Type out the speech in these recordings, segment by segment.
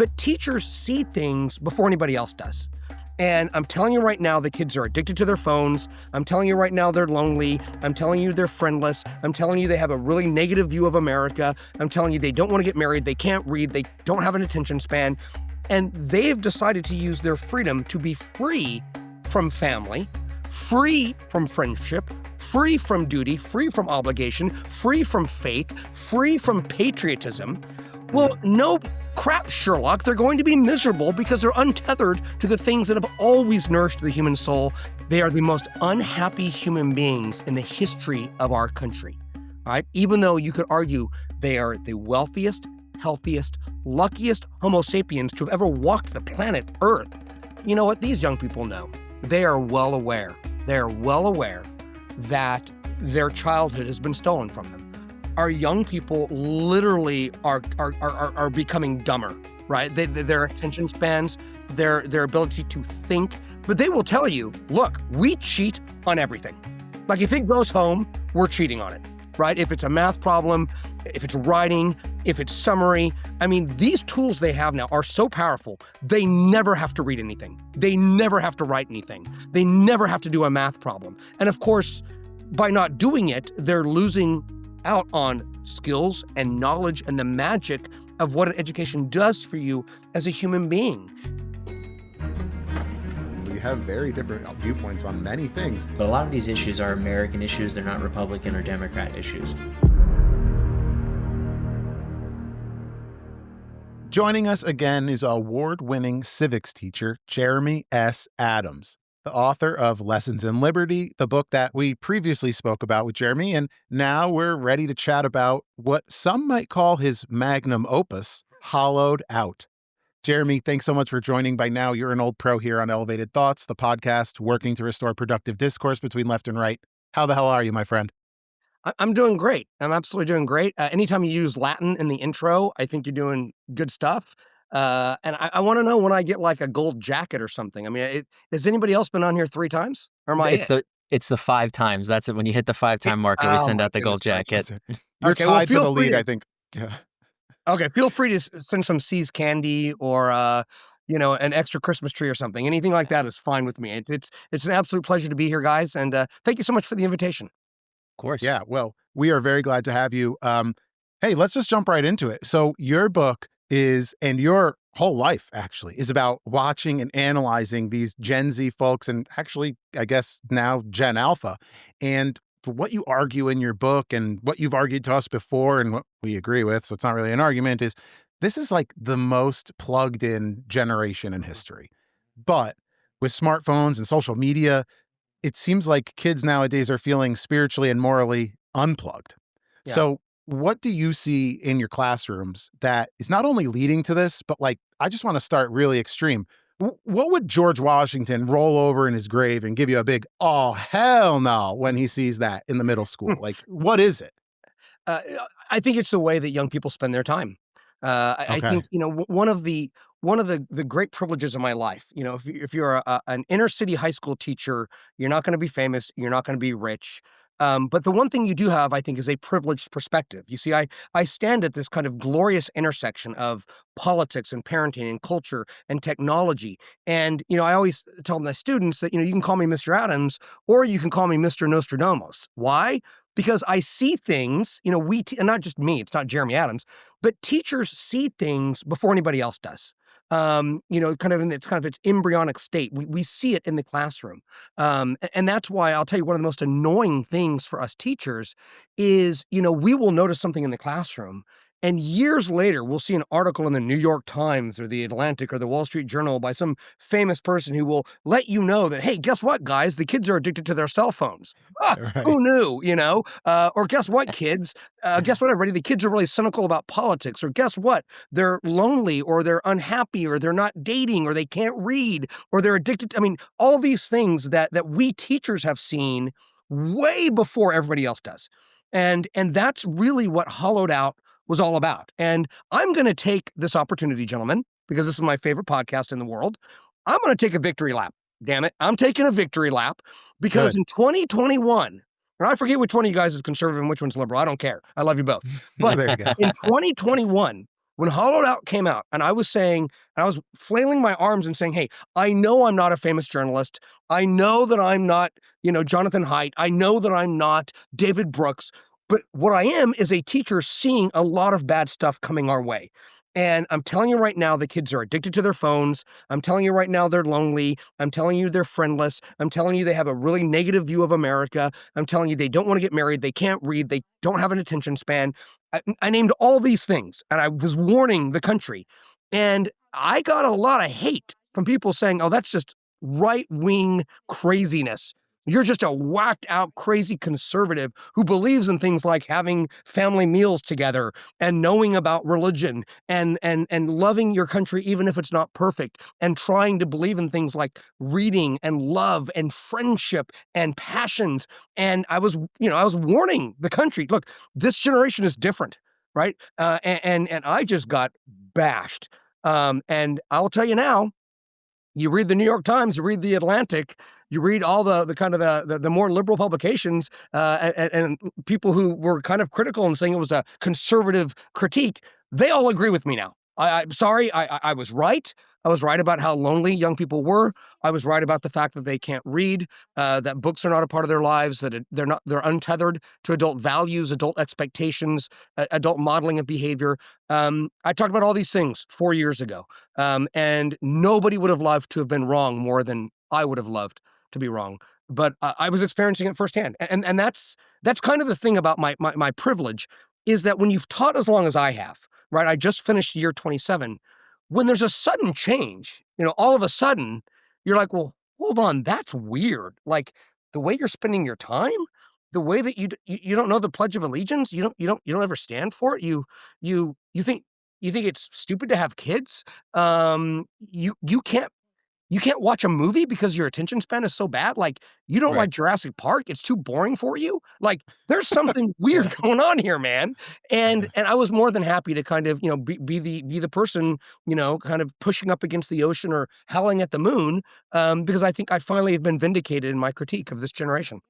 But teachers see things before anybody else does. And I'm telling you right now, the kids are addicted to their phones. I'm telling you right now, they're lonely. I'm telling you they're friendless. I'm telling you they have a really negative view of America. I'm telling you they don't want to get married. They can't read. They don't have an attention span. And they've decided to use their freedom to be free from family, free from friendship, free from duty, free from obligation, free from faith, free from patriotism. Well, no crap, Sherlock. They're going to be miserable because they're untethered to the things that have always nourished the human soul. They are the most unhappy human beings in the history of our country, all right? Even though you could argue they are the wealthiest, healthiest, luckiest Homo sapiens to have ever walked the planet Earth. You know what? These young people know. They are well aware. They are well aware that their childhood has been stolen from them. Our young people literally are becoming dumber, right? Their attention spans, their ability to think, but they will tell you, look, we cheat on everything. Like if it goes home, we're cheating on it, right? If it's a math problem, if it's writing, if it's summary. I mean, these tools they have now are so powerful, they never have to read anything. They never have to write anything. They never have to do a math problem. And of course, by not doing it, they're losing out on skills and knowledge and the magic of what an education does for you as a human being. We have very different viewpoints on many things. But a lot of these issues are American issues. They're not Republican or Democrat issues. Joining us again is award-winning civics teacher, Jeremy S. Adams, the author of Lessons in Liberty, the book that we previously spoke about with Jeremy, and now we're ready to chat about what some might call his magnum opus, Hollowed Out. Jeremy, thanks so much for joining. By now, you're an old pro here on Elevated Thoughts, the podcast working to restore productive discourse between left and right. How the hell are you, my friend? I'm doing great. I'm absolutely doing great. Anytime you use Latin in the intro, I think you're doing good stuff. And I want to know when I get like a gold jacket or something. I mean, has anybody else been on here 3 times? Or am I It's the 5 times. That's it. When you hit the 5-time marker, we send out the gold jacket. You're tied for the lead, I think. Yeah. Okay, feel free to send some C's candy or an extra Christmas tree or something. Anything like that is fine with me. It's an absolute pleasure to be here, guys, and thank you so much for the invitation. Of course. Yeah, well, we are very glad to have you. Hey, let's just jump right into it. So your book is, and your whole life actually, is about watching and analyzing these Gen Z folks, and actually, I guess now Gen Alpha. And what you argue in your book and what you've argued to us before and what we agree with, so it's not really an argument, is this is like the most plugged in generation in history. But with smartphones and social media, it seems like kids nowadays are feeling spiritually and morally unplugged. Yeah. So what do you see in your classrooms that is not only leading to this, but like, I just want to start really extreme. What would George Washington roll over in his grave and give you a big, oh, hell no, when he sees that in the middle school? Like, what is it? I think it's the way that young people spend their time. I think, one of the great privileges of my life, if you're an inner city high school teacher, you're not going to be famous, you're not going to be rich. But the one thing you do have, I think, is a privileged perspective. You see, I stand at this kind of glorious intersection of politics and parenting and culture and technology. And, I always tell my students that, you can call me Mr. Adams or you can call me Mr. Nostradamus. Why? Because I see things, and not just me, it's not Jeremy Adams, but teachers see things before anybody else does. Kind of in its embryonic state. We see it in the classroom. And that's why I'll tell you one of the most annoying things for us teachers is, we will notice something in the classroom and years later, we'll see an article in the New York Times or the Atlantic or the Wall Street Journal by some famous person who will let you know that, hey, guess what, guys? The kids are addicted to their cell phones. Right. Who knew, or guess what, kids? Guess what, everybody? The kids are really cynical about politics. Or guess what? They're lonely or they're unhappy or they're not dating or they can't read or they're addicted. All these things that we teachers have seen way before everybody else does. And that's really what Hollowed Out was all about. And I'm going to take this opportunity, gentlemen, because this is my favorite podcast in the world. I'm going to take a victory lap. Damn it. I'm taking a victory lap because in 2021, and I forget which one of you guys is conservative and which one's liberal. I don't care. I love you both. But in 2021, When Hollowed Out came out, and I was saying, and I was flailing my arms and saying, hey, I know I'm not a famous journalist. I know that I'm not, Jonathan Haidt. I know that I'm not David Brooks. But what I am is a teacher seeing a lot of bad stuff coming our way. And I'm telling you right now, the kids are addicted to their phones. I'm telling you right now, they're lonely. I'm telling you, they're friendless. I'm telling you, they have a really negative view of America. I'm telling you, they don't want to get married. They can't read. They don't have an attention span. I named all these things, and I was warning the country. And I got a lot of hate from people saying, oh, that's just right-wing craziness. You're just a whacked out, crazy conservative who believes in things like having family meals together and knowing about religion and loving your country, even if it's not perfect, and trying to believe in things like reading and love and friendship and passions. And I was warning the country, look, this generation is different, right? And I just got bashed. And I'll tell you now, you read the New York Times, you read the Atlantic, you read all the kind of the more liberal publications, and people who were kind of critical and saying it was a conservative critique, they all agree with me now. I'm sorry, I was right. I was right about how lonely young people were. I was right about the fact that they can't read, that books are not a part of their lives, that they're untethered to adult values, adult expectations, adult modeling of behavior. I talked about all these things 4 years ago, and nobody would have loved to have been wrong more than I would have loved to be wrong. But I was experiencing it firsthand, and that's kind of the thing about my privilege, is that when you've taught as long as I have, right? I just finished year 27. When there's a sudden change, all of a sudden, you're like, well, hold on, that's weird. Like the way you're spending your time, the way that you don't know the Pledge of Allegiance, you don't ever stand for it. You think it's stupid to have kids. You can't watch a movie because your attention span is so bad. Like you don't Right. like Jurassic Park. It's too boring for you. Like there's something weird going on here, man. And I was more than happy to kind of, be the person, kind of pushing up against the ocean or howling at the moon, because I think I finally have been vindicated in my critique of this generation.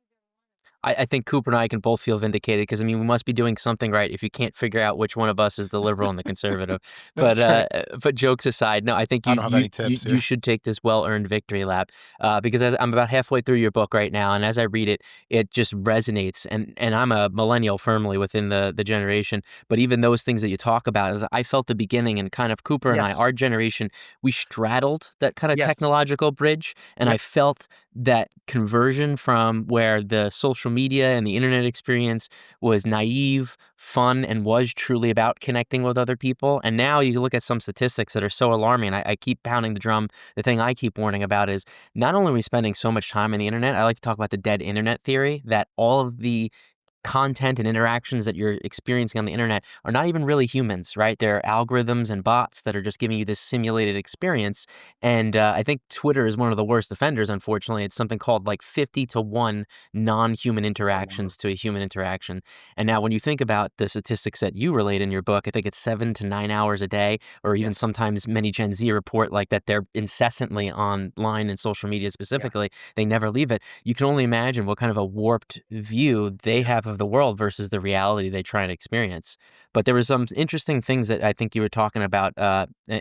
I think Cooper and I can both feel vindicated because, I mean, we must be doing something right if you can't figure out which one of us is the liberal and the conservative. That's right. But jokes aside, no, I think I don't have any tips you here. should take this well-earned victory lap, because as I'm about halfway through your book right now, and as I read it, it just resonates. And I'm a millennial firmly within the generation, but even those things that you talk about, as I felt the beginning, and kind of Cooper and I, Yes. our generation, we straddled that kind of Yes. technological bridge, and I Yep. felt that conversion from where the social media and the internet experience was naive, fun, and was truly about connecting with other people. And now you look at some statistics that are so alarming. I keep pounding the drum. The thing I keep warning about is not only are we spending so much time on the internet, I like to talk about the dead internet theory, that all of the content and interactions that you're experiencing on the internet are not even really humans, right? They're algorithms and bots that are just giving you this simulated experience. And I think Twitter is one of the worst offenders, unfortunately. It's something called like 50 to 1 non-human interactions to a human interaction. And now when you think about the statistics that you relate in your book, I think it's 7 to 9 hours a day, or even Yes. sometimes many Gen Z report like that they're incessantly online and social media specifically. They never leave it. You can only imagine what kind of a warped view they have of the world versus the reality they try and experience. But there were some interesting things that I think you were talking about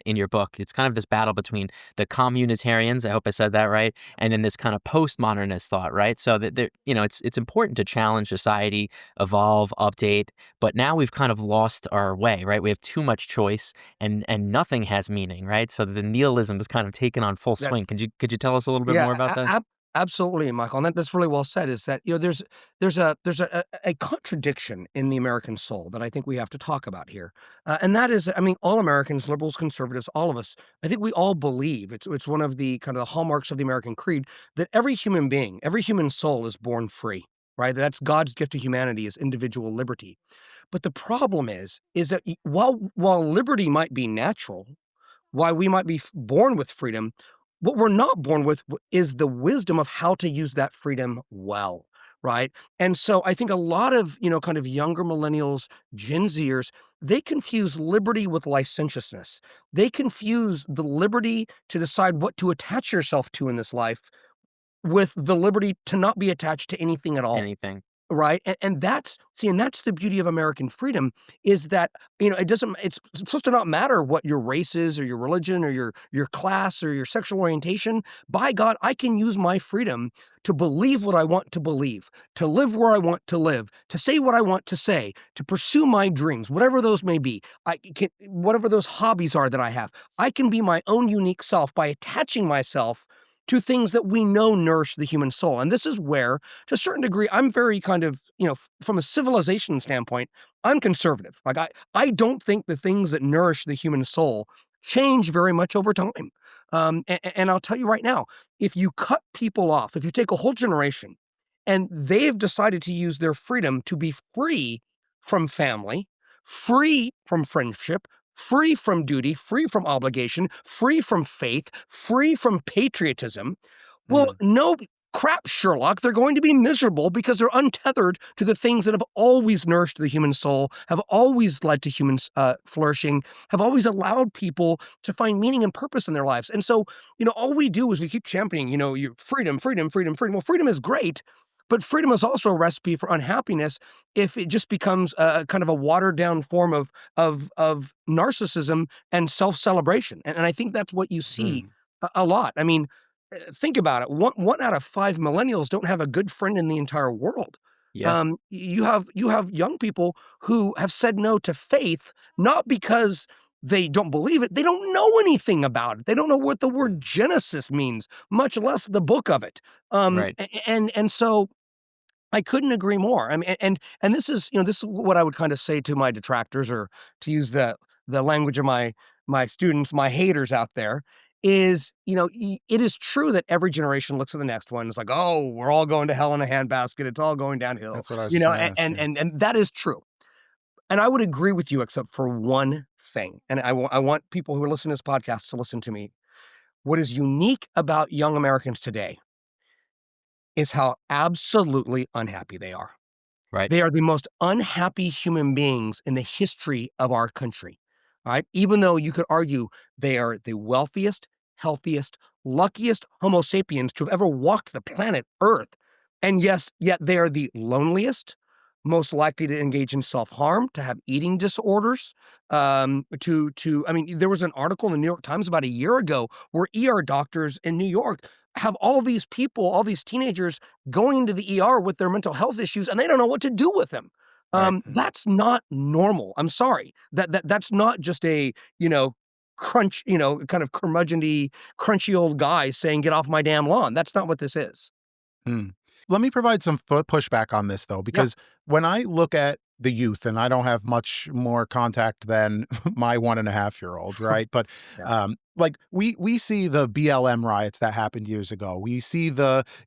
in your book. It's kind of this battle between the communitarians, I hope I said that right, and then this kind of postmodernist thought, right? So that it's important to challenge society, evolve, update, but now we've kind of lost our way, right? We have too much choice, and nothing has meaning, right? So the nihilism is kind of taken on full That swing. Could you tell us a little bit Yeah, more about that? absolutely, Michael. And that's really well said. Is that there's a contradiction in the American soul that I think we have to talk about here, and that is, I mean, all Americans, liberals, conservatives, all of us. I think we all believe it's one of the kind of the hallmarks of the American creed that every human being, every human soul is born free. Right, that's God's gift to humanity is individual liberty. But the problem is that while liberty might be natural, why we might be born with freedom, what we're not born with is the wisdom of how to use that freedom well, right? And so I think a lot of, kind of younger millennials, Gen Zers, they confuse liberty with licentiousness. They confuse the liberty to decide what to attach yourself to in this life with the liberty to not be attached to anything at all. Anything. right? And that's the beauty of American freedom is that, it's supposed to not matter what your race is or your religion or your class or your sexual orientation. By God, I can use my freedom to believe what I want to believe, to live where I want to live, to say what I want to say, to pursue my dreams, whatever those may be. Whatever those hobbies are that I have, I can be my own unique self by attaching myself to things that we know nourish the human soul. And this is where, to a certain degree, I'm very kind of, from a civilization standpoint, I'm conservative. Like I don't think the things that nourish the human soul change very much over time. And I'll tell you right now, if you cut people off, if you take a whole generation and they've decided to use their freedom to be free from family, free from friendship, free from duty, free from obligation, free from faith, free from patriotism, well, Mm. no crap, Sherlock. They're going to be miserable because they're untethered to the things that have always nourished the human soul, have always led to humans flourishing, have always allowed people to find meaning and purpose in their lives. And so, all we do is we keep championing, your freedom, freedom, freedom, freedom. Well, freedom is great, but freedom is also a recipe for unhappiness if it just becomes a kind of a watered down form of narcissism and self-celebration. And I think that's what you see Mm. a lot. I mean, think about it. One out of 5 millennials don't have a good friend in the entire world. Yeah. You have young people who have said no to faith, not because they don't believe it. They don't know anything about it. They don't know what the word Genesis means, much less the book of it. Right. And so I couldn't agree more. I mean, and this is what I would kind of say to my detractors, or to use the language of my students, my haters out there, is, it is true that every generation looks at the next one. It's like, oh, we're all going to hell in a handbasket. It's all going downhill. That's what I was just gonna ask. And Yeah. and that is true. And I would agree with you, except for one thing. And I want people who are listening to this podcast to listen to me. What is unique about young Americans today is how absolutely unhappy they are. Right. They are the most unhappy human beings in the history of our country, right? Even though you could argue they are the wealthiest, healthiest, luckiest Homo sapiens to have ever walked the planet Earth. And yes, yet they are the loneliest, most likely to engage in self-harm, to have eating disorders, I mean, there was an article in the New York Times about a year ago where ER doctors in New York have all these people, all these teenagers going to the ER with their mental health issues, and they don't know what to do with them. Right. That's not normal. I'm sorry. That's not just a, crunch, kind of curmudgeon-y, crunchy old guy saying, "Get off my damn lawn." That's not what this is. Mm. Let me provide some pushback on this, though, Yeah. because when I look at the youth, and I don't have much more contact than my 1.5-year-old, right? But Yeah. like we see the BLM riots that happened years ago. We see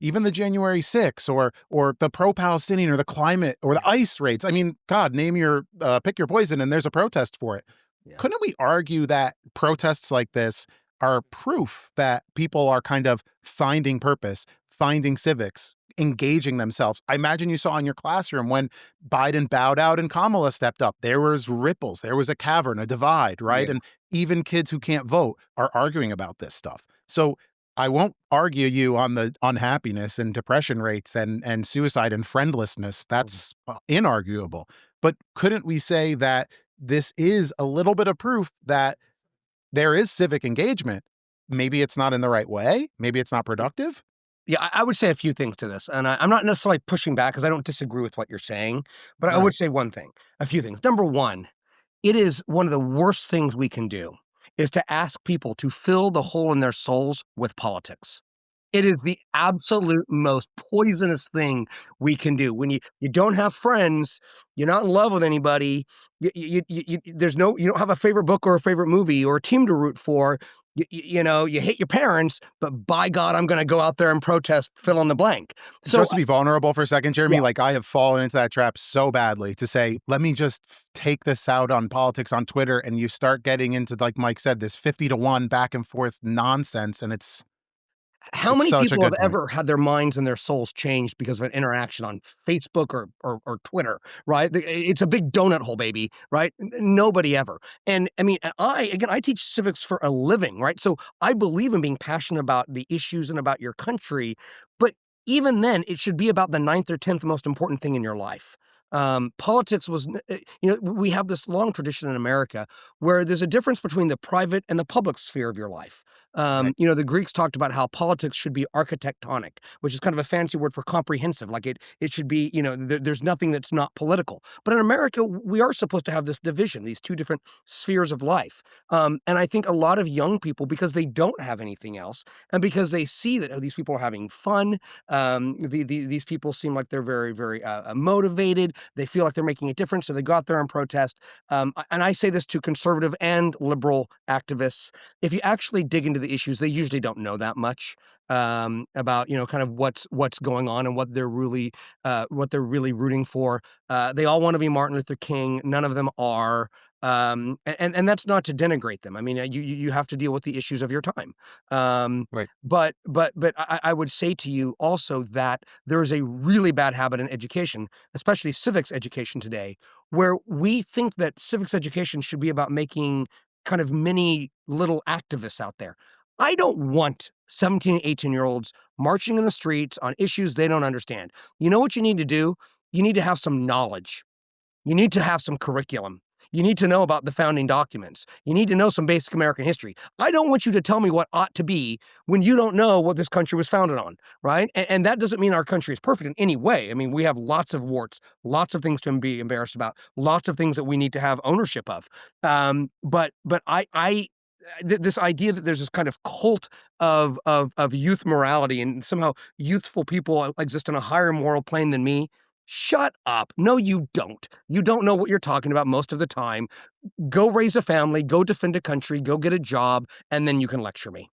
even the January 6th or the pro-Palestinian or the climate or the ICE raids. I mean, God, pick your poison, and there's a protest for it. Yeah. Couldn't we argue that protests like this are proof that people are kind of finding purpose, finding civics, engaging themselves? I imagine you saw in your classroom when Biden bowed out and Kamala stepped up. There was ripples. There was a cavern, a divide, right? Yeah. And even kids who can't vote are arguing about this stuff. So I won't argue you on the unhappiness and depression rates and suicide and friendlessness. That's inarguable. But couldn't we say that this is a little bit of proof that there is civic engagement? Maybe it's not in the right way. Maybe it's not productive. Yeah, I would say a few things to this, and I'm not necessarily pushing back because I don't disagree with what you're saying, but I Right. would say a few things. Number one, it is one of the worst things we can do is to ask people to fill the hole in their souls with politics. It is the absolute most poisonous thing we can do. When you don't have friends, you're not in love with anybody, you don't have a favorite book or a favorite movie or a team to root for. You hate your parents, but by God, I'm going to go out there and protest. Fill in the blank. So Just to be vulnerable for a second, Jeremy, Yeah. like I have fallen into that trap so badly to say, let me just take this out on politics on Twitter, and you start getting into, like Mike said, this 50-1 back and forth nonsense, and it's how many such a people have good point. ever had their minds and their souls changed because of an interaction on Facebook or Twitter, right? It's a big donut hole, baby, right? Nobody ever. And I mean, I teach civics for a living, right? So I believe in being passionate about the issues and about your country, but even then, it should be about the ninth or 10th most important thing in your life. Politics was, we have this long tradition in America where there's a difference between the private and the public sphere of your life. Right. The Greeks talked about how politics should be architectonic, which is kind of a fancy word for comprehensive. Like it should be, there's nothing that's not political. But in America, we are supposed to have this division, these two different spheres of life. And I think a lot of young people, because they don't have anything else, and because they see that these people are having fun, these people seem like they're very, very motivated. They feel like they're making a difference, so they go out there and protest. And I say this to conservative and liberal activists. If you actually dig into the issues, they usually don't know that much about kind of what's going on and what they're really rooting for. They all want to be Martin Luther King. None of them are. And that's not to denigrate them. I mean, you have to deal with the issues of your time. Right. But I would say to you also that there is a really bad habit in education, especially civics education today, where we think that civics education should be about making kind of mini little activists out there. I don't want 17 and 18-year-olds marching in the streets on issues they don't understand. You know what you need to do? You need to have some knowledge. You need to have some curriculum. You need to know about the founding documents. You need to know some basic American history. I don't want you to tell me what ought to be when you don't know what this country was founded on, right? And that doesn't mean our country is perfect in any way. I mean, we have lots of warts, lots of things to be embarrassed about, lots of things that we need to have ownership of. But this idea that there's this kind of cult of youth morality and somehow youthful people exist on a higher moral plane than me. Shut up. No, you don't. You don't know what you're talking about most of the time. Go raise a family, go defend a country, go get a job, and then you can lecture me.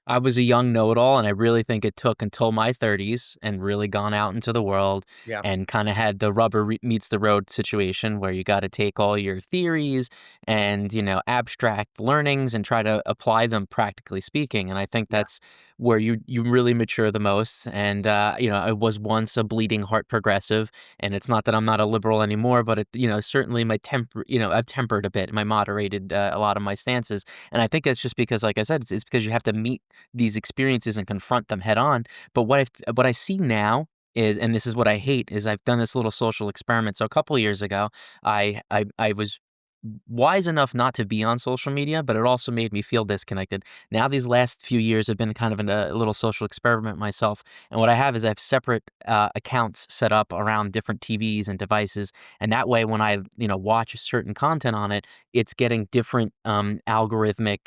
I was a young know-it-all, and I really think it took until my 30s and really gone out into the world Yeah. and kind of had the rubber meets the road situation where you got to take all your theories and, abstract learnings and try to apply them practically speaking. And I think that's where you really mature the most. And, I was once a bleeding heart progressive, and it's not that I'm not a liberal anymore, but, certainly my temper, I've tempered a bit, my moderated a lot of my stances. And I think that's just because, like I said, it's because you have to meet these experiences and confront them head on. But what I see now is, and this is what I hate, is I've done this little social experiment. So a couple of years ago, I was wise enough not to be on social media, but it also made me feel disconnected. Now these last few years have been kind of a little social experiment myself. And what I have is I have separate accounts set up around different TVs and devices. And that way, when I, watch certain content on it, it's getting different algorithmic,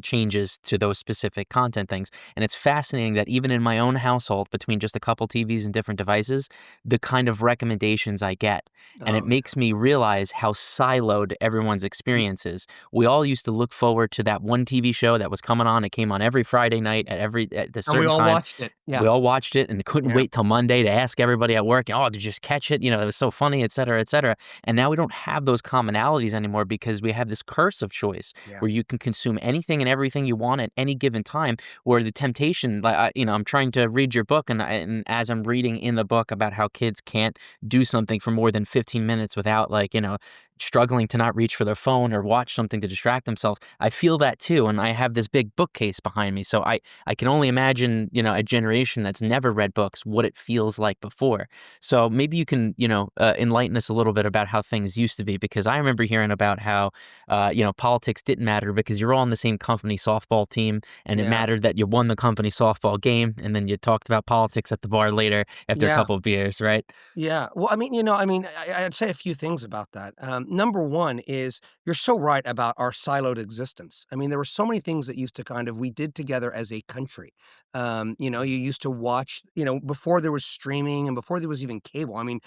changes to those specific content things. And it's fascinating that even in my own household, between just a couple TVs and different devices, the kind of recommendations I get. And it makes me realize how siloed everyone's experience is. We all used to look forward to that one TV show that was coming on. It came on every Friday night at the certain And we all time. watched it. Yeah. We all watched it and couldn't Yeah. wait till Monday to ask everybody at work, oh, did you just catch it? It was so funny, et cetera, et cetera. And now we don't have those commonalities anymore because we have this curse of choice where you can consume anything and everything you want at any given time, where the temptation, I'm trying to read your book, and as I'm reading in the book about how kids can't do something for more than 15 minutes without struggling to not reach for their phone or watch something to distract themselves, I feel that too. And I have this big bookcase behind me. So I can only imagine, a generation that's never read books, what it feels like before. So maybe you can, enlighten us a little bit about how things used to be, because I remember hearing about how, politics didn't matter because you're all on the same company softball team, and it mattered that you won the company softball game. And then you talked about politics at the bar later after a couple of beers, right? Yeah. Well, I'd say a few things about that. Number one is you're so right about our siloed existence. I mean, there were so many things that used to we did together as a country. You used to watch, before there was streaming and before there was even cable. I mean,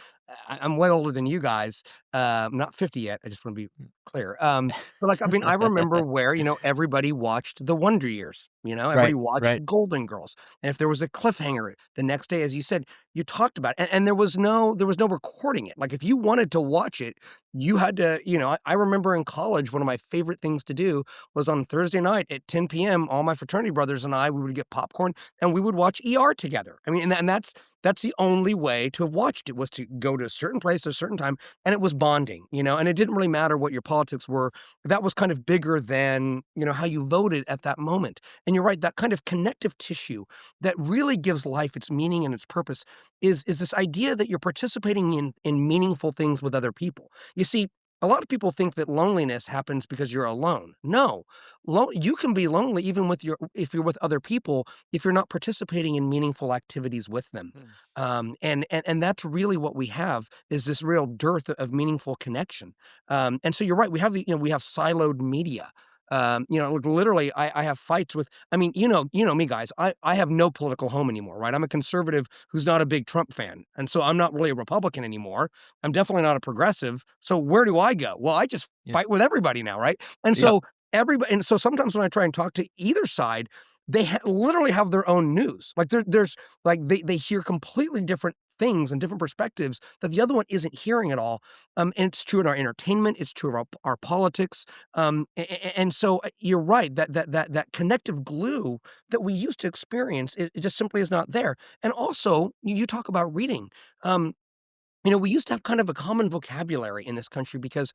I'm way older than you guys. I'm not 50 yet. I just want to be clear. But I remember where, everybody watched The Wonder Years. Everybody watched right. Golden Girls. And if there was a cliffhanger the next day, as you said, you talked about it. And there was no recording it. Like if you wanted to watch it, you had to, I remember in college, one of my favorite things to do was on Thursday night at 10 p.m., all my fraternity brothers and I, we would get popcorn and we would watch ER together. I mean, and that's That's the only way to have watched it, was to go to a certain place at a certain time, and it was bonding, and it didn't really matter what your politics were. That was kind of bigger than, how you voted at that moment. And you're right, that kind of connective tissue that really gives life its meaning and its purpose is this idea that you're participating in meaningful things with other people. You see, a lot of people think that loneliness happens because you're alone. No, you can be lonely even if you're with other people, if you're not participating in meaningful activities with them. Mm. And that's really what we have, is this real dearth of meaningful connection. And so you're right. We have siloed media. Literally, I have fights with. I mean, you know me, guys. I have no political home anymore, right? I'm a conservative who's not a big Trump fan, and so I'm not really a Republican anymore. I'm definitely not a progressive. So where do I go? Well, I just Yeah. fight with everybody now, right? And Yep. so everybody, and so sometimes when I try and talk to either side, they literally have their own news. Like there's like they hear completely different things and different perspectives that the other one isn't hearing at all. And it's true in our entertainment. It's true of our politics. And so you're right, that connective glue that we used to experience, it just simply is not there. And also, you talk about reading. Um, we used to have kind of a common vocabulary in this country because,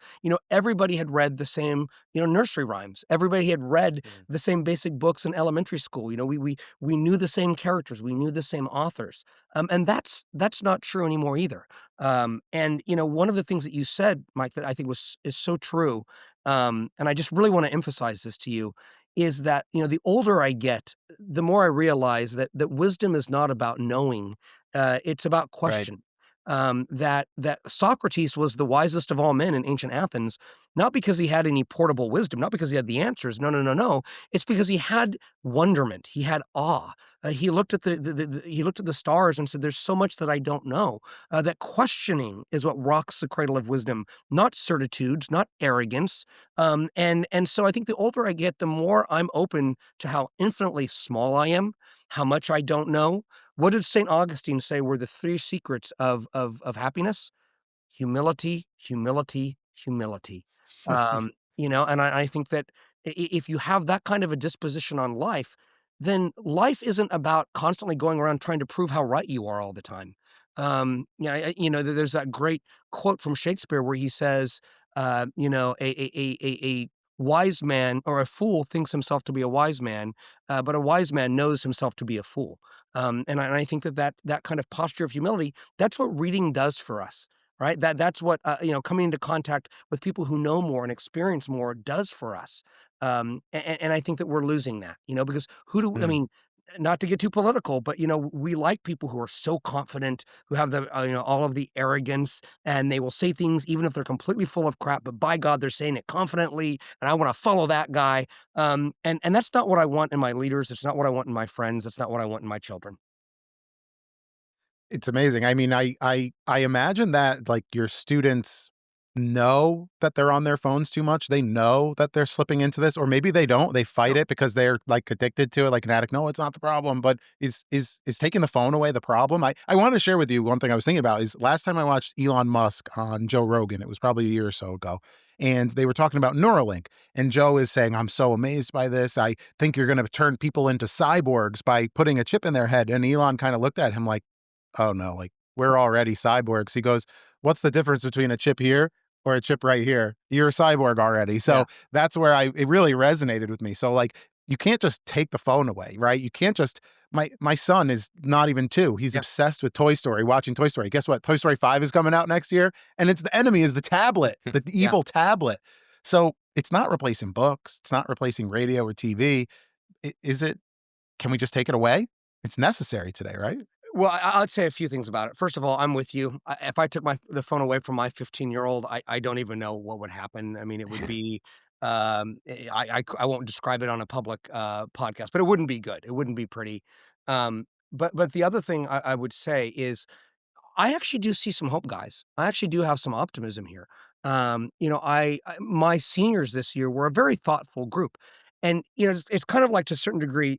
everybody had read the same, nursery rhymes. Everybody had read Mm. the same basic books in elementary school. We knew the same characters. We knew the same authors. And that's not true anymore either. And one of the things that you said, Mike, that I think is so true, and I just really want to emphasize this to you, is that, the older I get, the more I realize that wisdom is not about knowing. It's about Right. question. That Socrates was the wisest of all men in ancient Athens, not because he had any portable wisdom, not because he had the answers. No, no, no, no. It's because he had wonderment. He had awe. He looked at he looked at the stars and said, "There's so much that I don't know." That questioning is what rocks the cradle of wisdom, not certitudes, not arrogance. And so I think the older I get, the more I'm open to how infinitely small I am, how much I don't know. What did St. Augustine say were the three secrets of happiness? Humility, humility, humility. And I think that if you have that kind of a disposition on life, then life isn't about constantly going around trying to prove how right you are all the time. There's that great quote from Shakespeare where he says, a wise man or a fool thinks himself to be a wise man, but a wise man knows himself to be a fool. And I think that kind of posture of humility, that's what reading does for us, right? That's what coming into contact with people who know more and experience more does for us. And I think that we're losing that, because I Mm. mean, not to get too political, but we like people who are so confident, who have all of the arrogance, and they will say things even if they're completely full of crap. But by God, they're saying it confidently, and I want to follow that guy. And that's not what I want in my leaders. It's not what I want in my friends. It's not what I want in my children. It's amazing. I mean, I imagine that, like, your students know that they're on their phones too much. They know that they're slipping into this, or maybe they don't. They fight it because they're, like, addicted to it like an addict. No, it's not the problem, but is taking the phone away the problem? I wanted to share with you one thing I was thinking about is last time I watched Elon Musk on Joe Rogan, it was probably a year or so ago, and they were talking about Neuralink, and Joe is saying, "I'm so amazed by this. I think you're gonna turn people into cyborgs by putting a chip in their head." And Elon kinda looked at him like, "Oh, no, like, we're already cyborgs." He goes, "What's the difference between a chip here or a chip right here? You're a cyborg already." Yeah. So that's where it really resonated with me. So, like, you can't just take the phone away, right? You can't just my son is not even 2. He's Yeah. obsessed with Toy Story, watching Toy Story. Guess what? Toy Story 5 is coming out next year, and it's the enemy is the tablet, the Yeah. evil tablet. So, it's not replacing books, it's not replacing radio or TV. Is it can we just take it away? It's necessary today, right? Well, I'd say a few things about it. First of all, I'm with you. If I took the phone away from my 15-year-old, I don't even know what would happen. I mean, it would be, I won't describe it on a public podcast, but it wouldn't be good. It wouldn't be pretty. But the other thing I would say is I actually do see some hope, guys. I actually do have some optimism here. My seniors this year were a very thoughtful group, and it's kind of like, to a certain degree,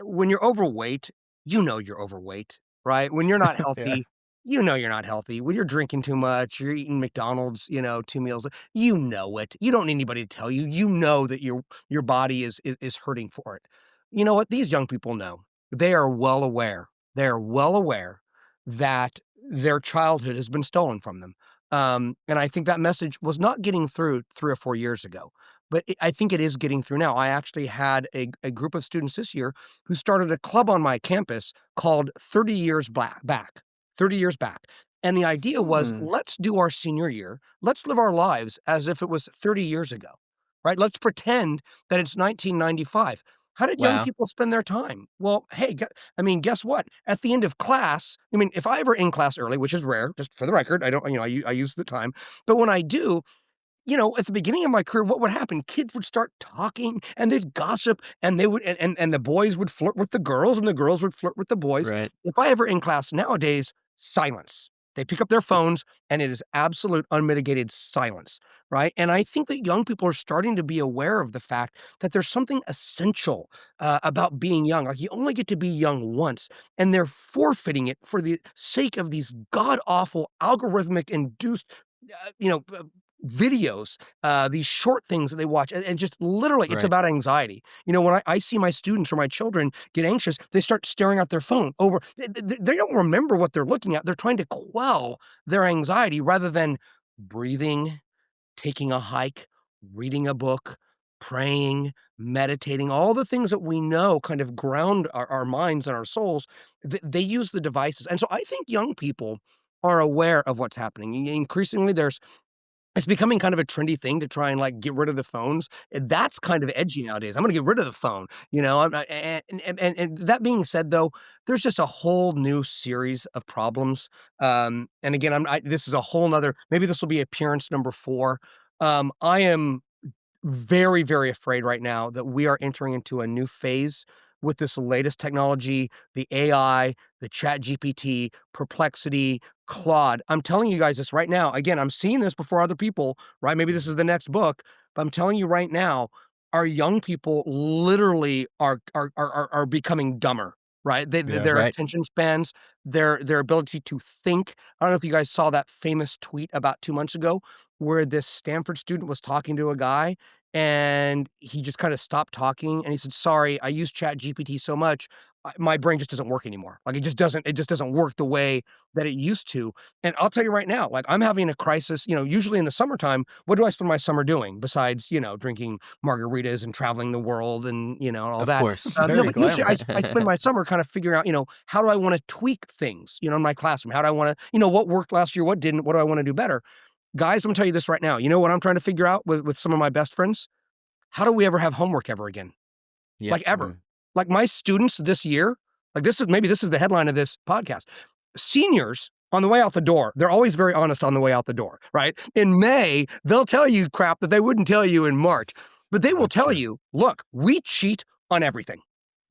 when you're overweight, you're overweight, right? When you're not Yeah. healthy, you're not healthy. When you're drinking too much, you're eating McDonald's, 2 meals, you know it. You don't need anybody to tell you. You know that your body is hurting for it. You know what? These young people know. They are well aware. They are well aware. that their childhood has been stolen from them. And I think that message was not getting through 3 or 4 years ago, but I think it is getting through now. I actually had a group of students this year who started a club on my campus called 30 Years Back, 30 Years Back. And the idea was, Hmm. let's do our senior year. Let's live our lives as if it was 30 years ago, right? Let's pretend that it's 1995. How did young Wow. people spend their time? Well, hey, I mean, guess what? At the end of class, I mean, if I ever in class early, which is rare, just for the record, I don't, I use the time. But when I do, at the beginning of my career, what would happen? Kids would start talking and they'd gossip and they would, and the boys would flirt with the girls and the girls would flirt with the boys. Right. If I ever in class nowadays, silence. They pick up their phones and it is absolute unmitigated silence, right? And I think that young people are starting to be aware of the fact that there's something essential about being young. Like you only get to be young once, and they're forfeiting it for the sake of these god awful algorithmic induced, uh, you know, uh, videos, these short things that they watch, and just literally, it's Right. about anxiety. When I see my students or my children get anxious, they start staring at their phone over. They don't remember what they're looking at. They're trying to quell their anxiety rather than breathing, taking a hike, reading a book, praying, meditating, all the things that we know kind of ground our minds and our souls. They use the devices. And so I think young people are aware of what's happening. Increasingly, it's becoming kind of a trendy thing to try and, like, get rid of the phones, and that's kind of edgy nowadays. I'm gonna get rid of the phone, I'm not and that being said, though, there's just a whole new series of problems, and again, this is a whole 'nother, maybe this will be appearance number 4. I am very, very afraid right now that we are entering into a new phase with this latest technology, the AI, the Chat GPT, Perplexity, Claude. I'm telling you guys this right now. Again, I'm seeing this before other people, right? Maybe this is the next book, but I'm telling you right now, our young people literally are becoming dumber, right? Yeah. Their Right. attention spans, their ability to think. I don't know if you guys saw that famous tweet about 2 months ago where this Stanford student was talking to a guy and he just kinda stopped talking, and he said, "Sorry, I use Chat GPT so much, my brain just doesn't work anymore. Like, it just doesn't work the way that it used to." And I'll tell you right now, like, I'm having a crisis, usually in the summertime, what do I spend my summer doing besides, drinking margaritas and traveling the world and, all Of that? course. Very But usually glamorous. I spend my summer kind of figuring out, how do I wanna tweak things, in my classroom? How do I wanna, what worked last year, what didn't, what do I wanna do better? Guys, I'm gonna tell you this right now. You know what I'm trying to figure out with some of my best friends? How do we ever have homework ever again? Yeah. Like, ever. Mm. Like, my students this year, like, this is the headline of this podcast. Seniors on the way out the door, they're always very honest on the way out the door, right? In May, they'll tell you crap that they wouldn't tell you in March, but they will That's tell true. you, "Look, we cheat on everything."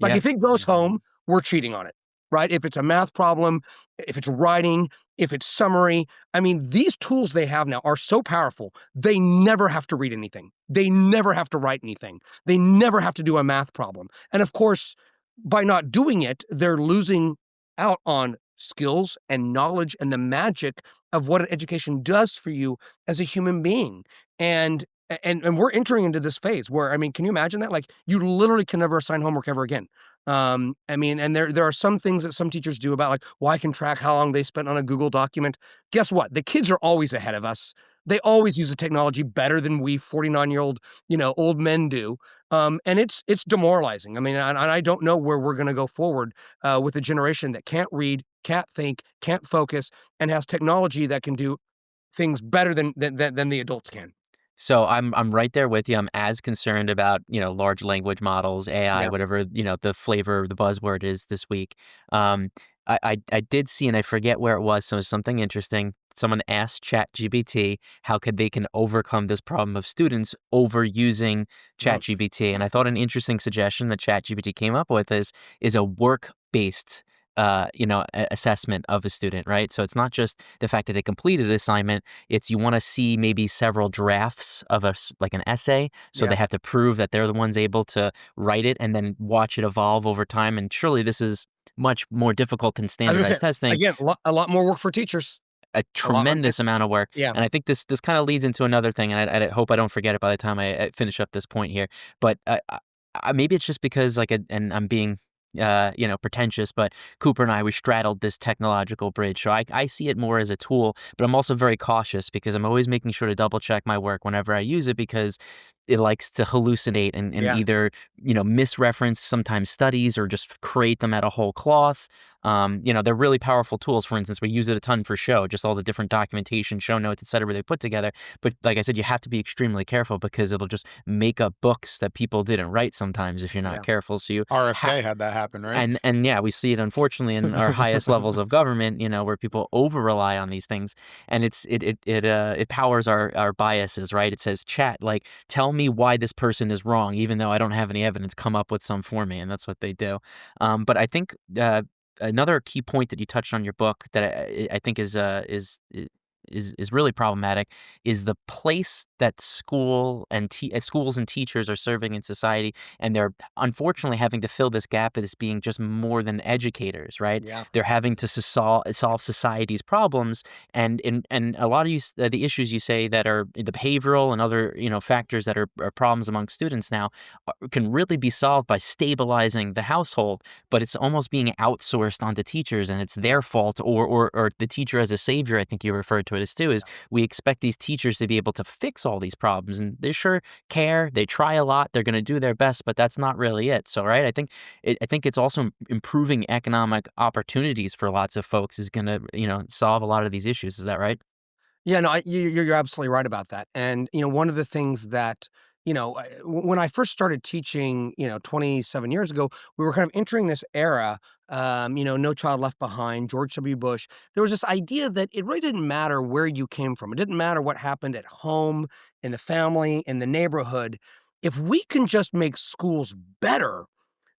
Like, Yeah. if it goes home, we're cheating on it, right? If it's a math problem, if it's writing, if it's summary, I mean, these tools they have now are so powerful, they never have to read anything. They never have to write anything. They never have to do a math problem. And of course, by not doing it, they're losing out on skills and knowledge and the magic of what an education does for you as a human being. And and we're entering into this phase where, I mean, can you imagine that? Like, you literally can never assign homework ever again. I mean, and there are some things that some teachers do about, like, well, I can track how long they spent on a Google document. Guess what? The kids are always ahead of us. They always use the technology better than we 49-year-old, old men do. And it's demoralizing. I mean, and I don't know where we're going to go forward with a generation that can't read, can't think, can't focus, and has technology that can do things better than the adults can. So I'm right there with you. I'm as concerned about, large language models, AI, Yeah. whatever, the flavor, the buzzword is this week. Um, I did see, and I forget where it was, so it was something interesting. Someone asked ChatGPT how could they can overcome this problem of students overusing Mm. ChatGPT. And I thought an interesting suggestion that ChatGPT came up with is a work-based assessment of a student, right? So it's not just the fact that they completed an assignment, it's you want to see maybe several drafts of like an essay. So Yeah. they have to prove that they're the ones able to write it and then watch it evolve over time. And surely this is much more difficult than I was gonna standardized say, testing, again, a lot more work for teachers. a A lot. tremendous amount of work. Yeah. And I think this kind of leads into another thing, and I hope I don't forget it by the time I finish up this point here. But maybe it's just because and I'm being pretentious, but Cooper and we straddled this technological bridge. So I see it more as a tool, but I'm also very cautious because I'm always making sure to double check my work whenever I use it, because it likes to hallucinate and Yeah. either, misreference sometimes studies or just create them out of whole cloth. They're really powerful tools. For instance, we use it a ton for show, just all the different documentation, show notes, et cetera, they put together. But like I said, you have to be extremely careful because it'll just make up books that people didn't write sometimes if you're not Yeah. careful. So you RFK had that happen, right? and yeah, we see it unfortunately in our highest levels of government, where people over rely on these things, and it powers our biases, right? It says, chat, like, tell me why this person is wrong, even though I don't have any evidence. Come up with some for me, and that's what they do. But I think another key point that you touched on in your book that I think is really problematic is the place that schools and teachers are serving in society, and they're unfortunately having to fill this gap as being just more than educators, right? Yeah. They're having to solve society's problems, and a lot of the issues you say that are the behavioral and other factors that are problems among students now can really be solved by stabilizing the household, but it's almost being outsourced onto teachers, and it's their fault, or the teacher as a savior, I think you referred to it as too, is we expect these teachers to be able to fix all these problems, and they sure care, they try a lot, they're going to do their best, but that's not really it. So, right, I think it's also improving economic opportunities for lots of folks is going to solve a lot of these issues. Is that right? Yeah, no, you're absolutely right about that. And one of the things that when I first started teaching, 27 years ago, we were kind of entering this era. No Child Left Behind, George W. Bush. There was this idea that it really didn't matter where you came from. It didn't matter what happened at home, in the family, in the neighborhood. If we can just make schools better,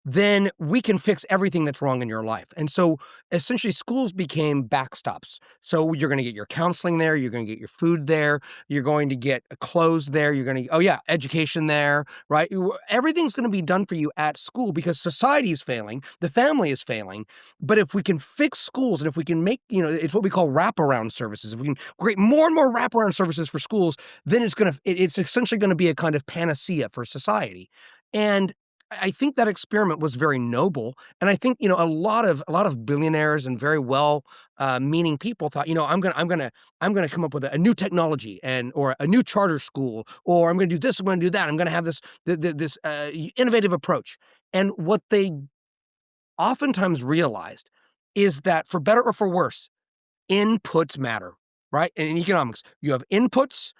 then we can fix everything that's wrong in your life. And so essentially schools became backstops. So you're going to get your counseling there, you're going to get your food there, you're going to get clothes there, you're going to education there, right? Everything's going to be done for you at school because society is failing, the family is failing. But if we can fix schools and if we can make, it's what we call wraparound services. If we can create more and more wraparound services for schools, then it's essentially going to be a kind of panacea for society. And I think that experiment was very noble, and I think a lot of billionaires and very well meaning people thought, I'm gonna come up with a new technology or a new charter school, or I'm gonna do this, I'm gonna do that, I'm gonna have this innovative approach. And what they oftentimes realized is that for better or for worse, inputs matter, right? And in economics, you have inputs,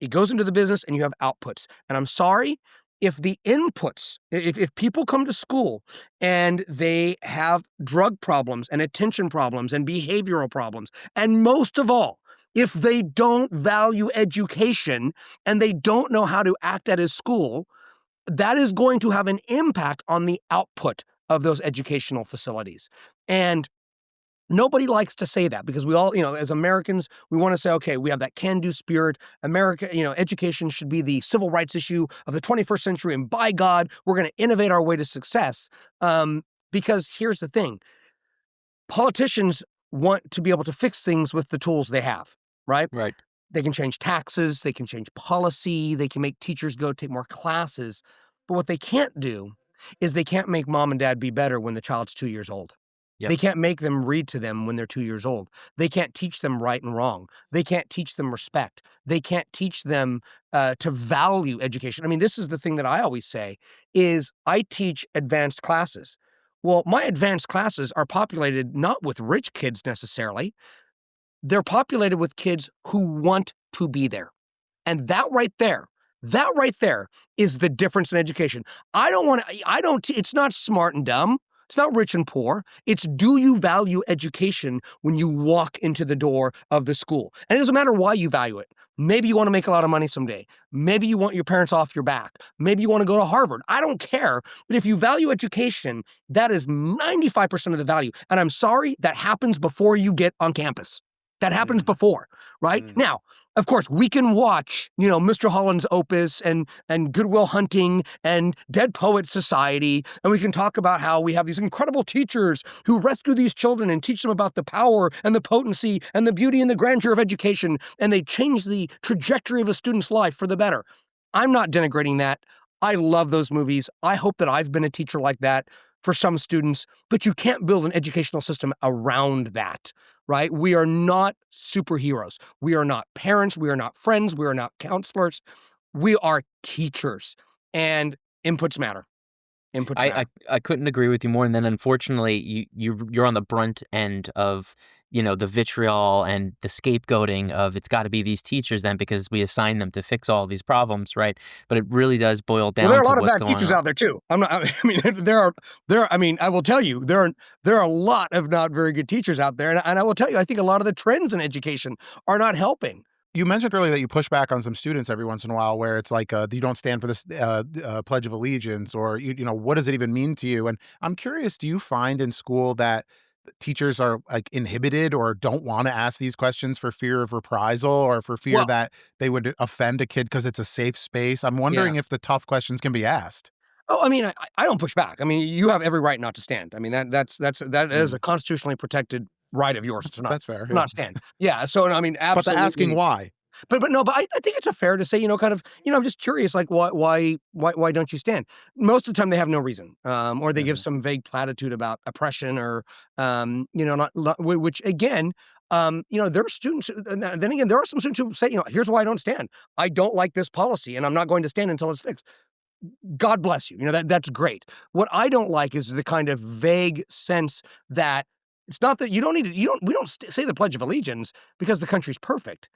it goes into the business, and you have outputs. And I'm sorry, if the inputs, if people come to school and they have drug problems and attention problems and behavioral problems, and most of all, if they don't value education and they don't know how to act at a school, that is going to have an impact on the output of those educational facilities. And nobody likes to say that because we all, as Americans, we want to say, okay, we have that can-do spirit. America, education should be the civil rights issue of the 21st century. And by God, we're going to innovate our way to success. Because here's the thing. Politicians want to be able to fix things with the tools they have, right? Right. They can change taxes. They can change policy. They can make teachers go take more classes. But what they can't do is they can't make mom and dad be better when the child's 2 years old. Yep. They can't make them read to them when they're 2 years old. They can't teach them right and wrong. They can't teach them respect. They can't teach them to value education. I mean, this is the thing that I always say is I teach advanced classes. Well, my advanced classes are populated not with rich kids necessarily. They're populated with kids who want to be there. And that right there is the difference in education. It's not smart and dumb. It's not rich and poor. It's do you value education when you walk into the door of the school? And it doesn't matter why you value it. Maybe you want to make a lot of money someday. Maybe you want your parents off your back. Maybe you want to go to Harvard. I don't care. But if you value education, that is 95% of the value. And I'm sorry, that happens before you get on campus. That happens before, right? Now, of course, we can watch, Mr. Holland's Opus and Good Will Hunting and Dead Poets Society, and we can talk about how we have these incredible teachers who rescue these children and teach them about the power and the potency and the beauty and the grandeur of education, and they change the trajectory of a student's life for the better. I'm not denigrating that. I love those movies. I hope that I've been a teacher like that. for some students, but you can't build an educational system around that, right? We are not superheroes. We are not parents. We are not friends. We are not counselors. We are teachers, and inputs matter. Inputs I, matter. I couldn't agree with you more. And then unfortunately, you're on the brunt end of the vitriol and the scapegoating of it's got to be these teachers then because we assign them to fix all these problems, right? But it really does boil Well, there are down a to lot of what's bad going teachers on. out there too. I'm not. I mean, I mean, I will tell you, there are a lot of not very good teachers out there, and I will tell you, I think a lot of the trends in education are not helping. You mentioned earlier that you push back on some students every once in a while where it's like, you don't stand for this Pledge of Allegiance, or, what does it even mean to you? And I'm curious, do you find in school that teachers are like inhibited or don't want to ask these questions for fear of reprisal or for fear Well, that they would offend a kid because it's a safe space? I'm yeah. wondering if the tough questions can be asked. Oh, I mean, I don't push back. I mean, you have every right not to stand. I mean, that is a Mm, constitutionally protected right of yours that's fair. to Yeah. not stand. Yeah. So I mean, But the asking absolutely. why. But no, but I think it's fair to say, kind of, I'm just curious, like, why don't you stand? Most of the time, they have no reason, or they give Yeah. some vague platitude about oppression, or, which again, there are students. And then again, there are some students who say, here's why I don't stand. I don't like this policy, and I'm not going to stand until it's fixed. God bless you. That's great. What I don't like is the kind of vague sense that it's not that you don't need to. We don't say the Pledge of Allegiance because the country's perfect.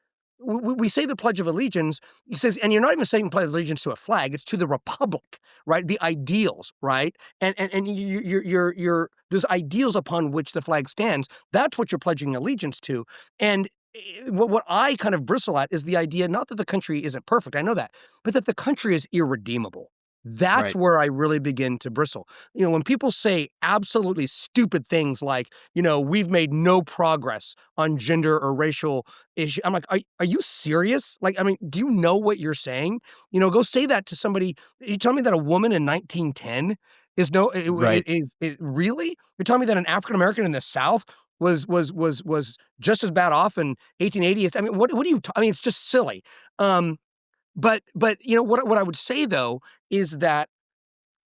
We say the Pledge of Allegiance. He says, and you're not even saying Pledge of Allegiance to a flag. It's to the republic, right? The ideals, right? And you're those ideals upon which the flag stands. That's what you're pledging allegiance to. And what I kind of bristle at is the idea, not that the country isn't perfect. I know that, but that the country is irredeemable. That's Right. where I really begin to bristle. When people say absolutely stupid things like, we've made no progress on gender or racial issue. I'm like, are you serious? Like, I mean, do you know what you're saying? Go say that to somebody. You tell me that a woman in 1910 is no, Right. really? You're telling me that an African American in the South was just as bad off in 1880? I mean, what do you? I mean, it's just silly. Um, but what I would say though is that,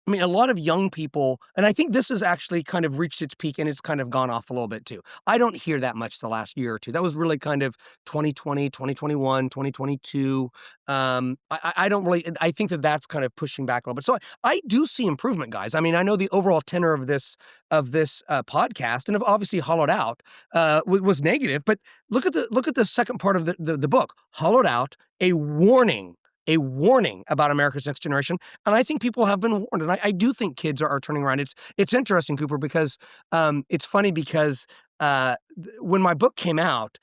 I mean, a lot of young people, and I think this has actually kind of reached its peak and it's kind of gone off a little bit too. I don't hear that much the last year or two. That was really kind of 2020, 2021, 2022. I don't really, I think that that's kind of pushing back a little bit. So I do see improvement, guys. I mean, I know the overall tenor of this podcast, and have obviously hollowed out, was negative, but look at the second part of the book, hollowed out, a warning about America's next generation. And I think people have been warned. And I do think kids are turning around. It's interesting, Cooper, because it's funny because when my book came out,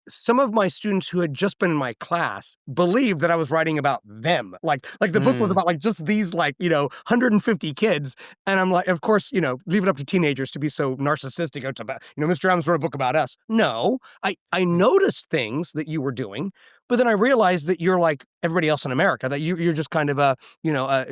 some of my students who had just been in my class believed that I was writing about them. Like the book was Mm. about like just these 150 kids. And I'm like, of course, leave it up to teenagers to be so narcissistic. It's about, Mr. Adams wrote a book about us. No, I noticed things that you were doing, but then I realized that you're like everybody else in America, that you're just kind of